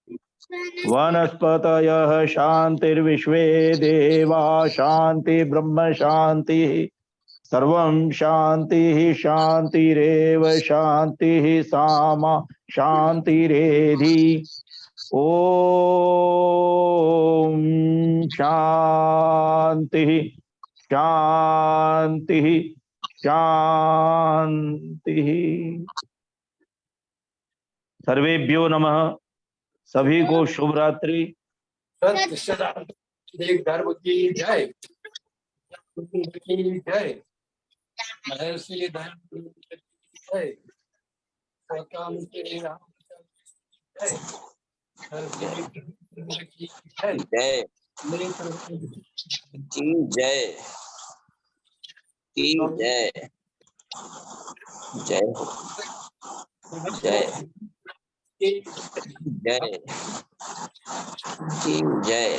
वनस्पतयः शांतिर्विश्वे देवा शांति ब्रह्म शांति सर्वं शांति शांतिरेव शांति सामा शांतिरेधि। ओम शांति शांति शांति। सर्वेभ्यो नमः। सभी को शुभ रात्रि। धर्म की जय, की जय, महर्षि धर्म की जय, स्वकाम के राम जय, हर्षि की जय, जय नेत्र की जय की जय जय जय जय की जय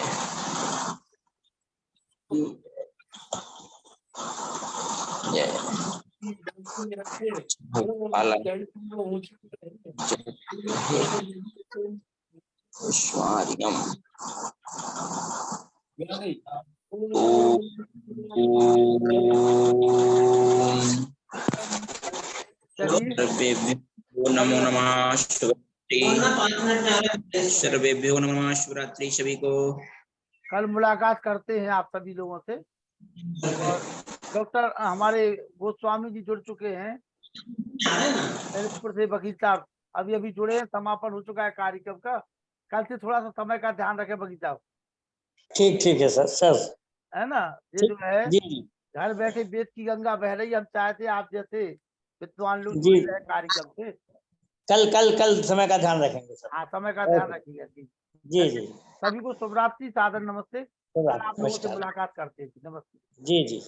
जय पुष्पार्घ्यम सर्वेभ्यो नमो नमः। सर्वेभ्यो नमः, शिवरात्रि सभी को। कल मुलाकात करते हैं आप सभी लोगों से। और डॉक्टर हमारे गोस्वामी जी जुड़ चुके हैं, ललितपुर से वकील साहब अभी अभी जुड़े हैं, समापन हो चुका है कार्यक्रम का। कल से थोड़ा सा समय का ध्यान रखें वकील साहब, ठीक है सर है ना। ये जो है जी घर बैठे वेद की गंगा बह रही, हम चाहते आप जैसे विद्वान लोग जी जुड़े रहे कार्यक्रम से। कल समय का ध्यान रखेंगे सर। हाँ, समय का ध्यान रखिएगा जी। जी सभी को शुभ रात्रि, सादर नमस्ते। कल आप लोगों से नमस्कार। मुलाकात करते हैं। नमस्ते जी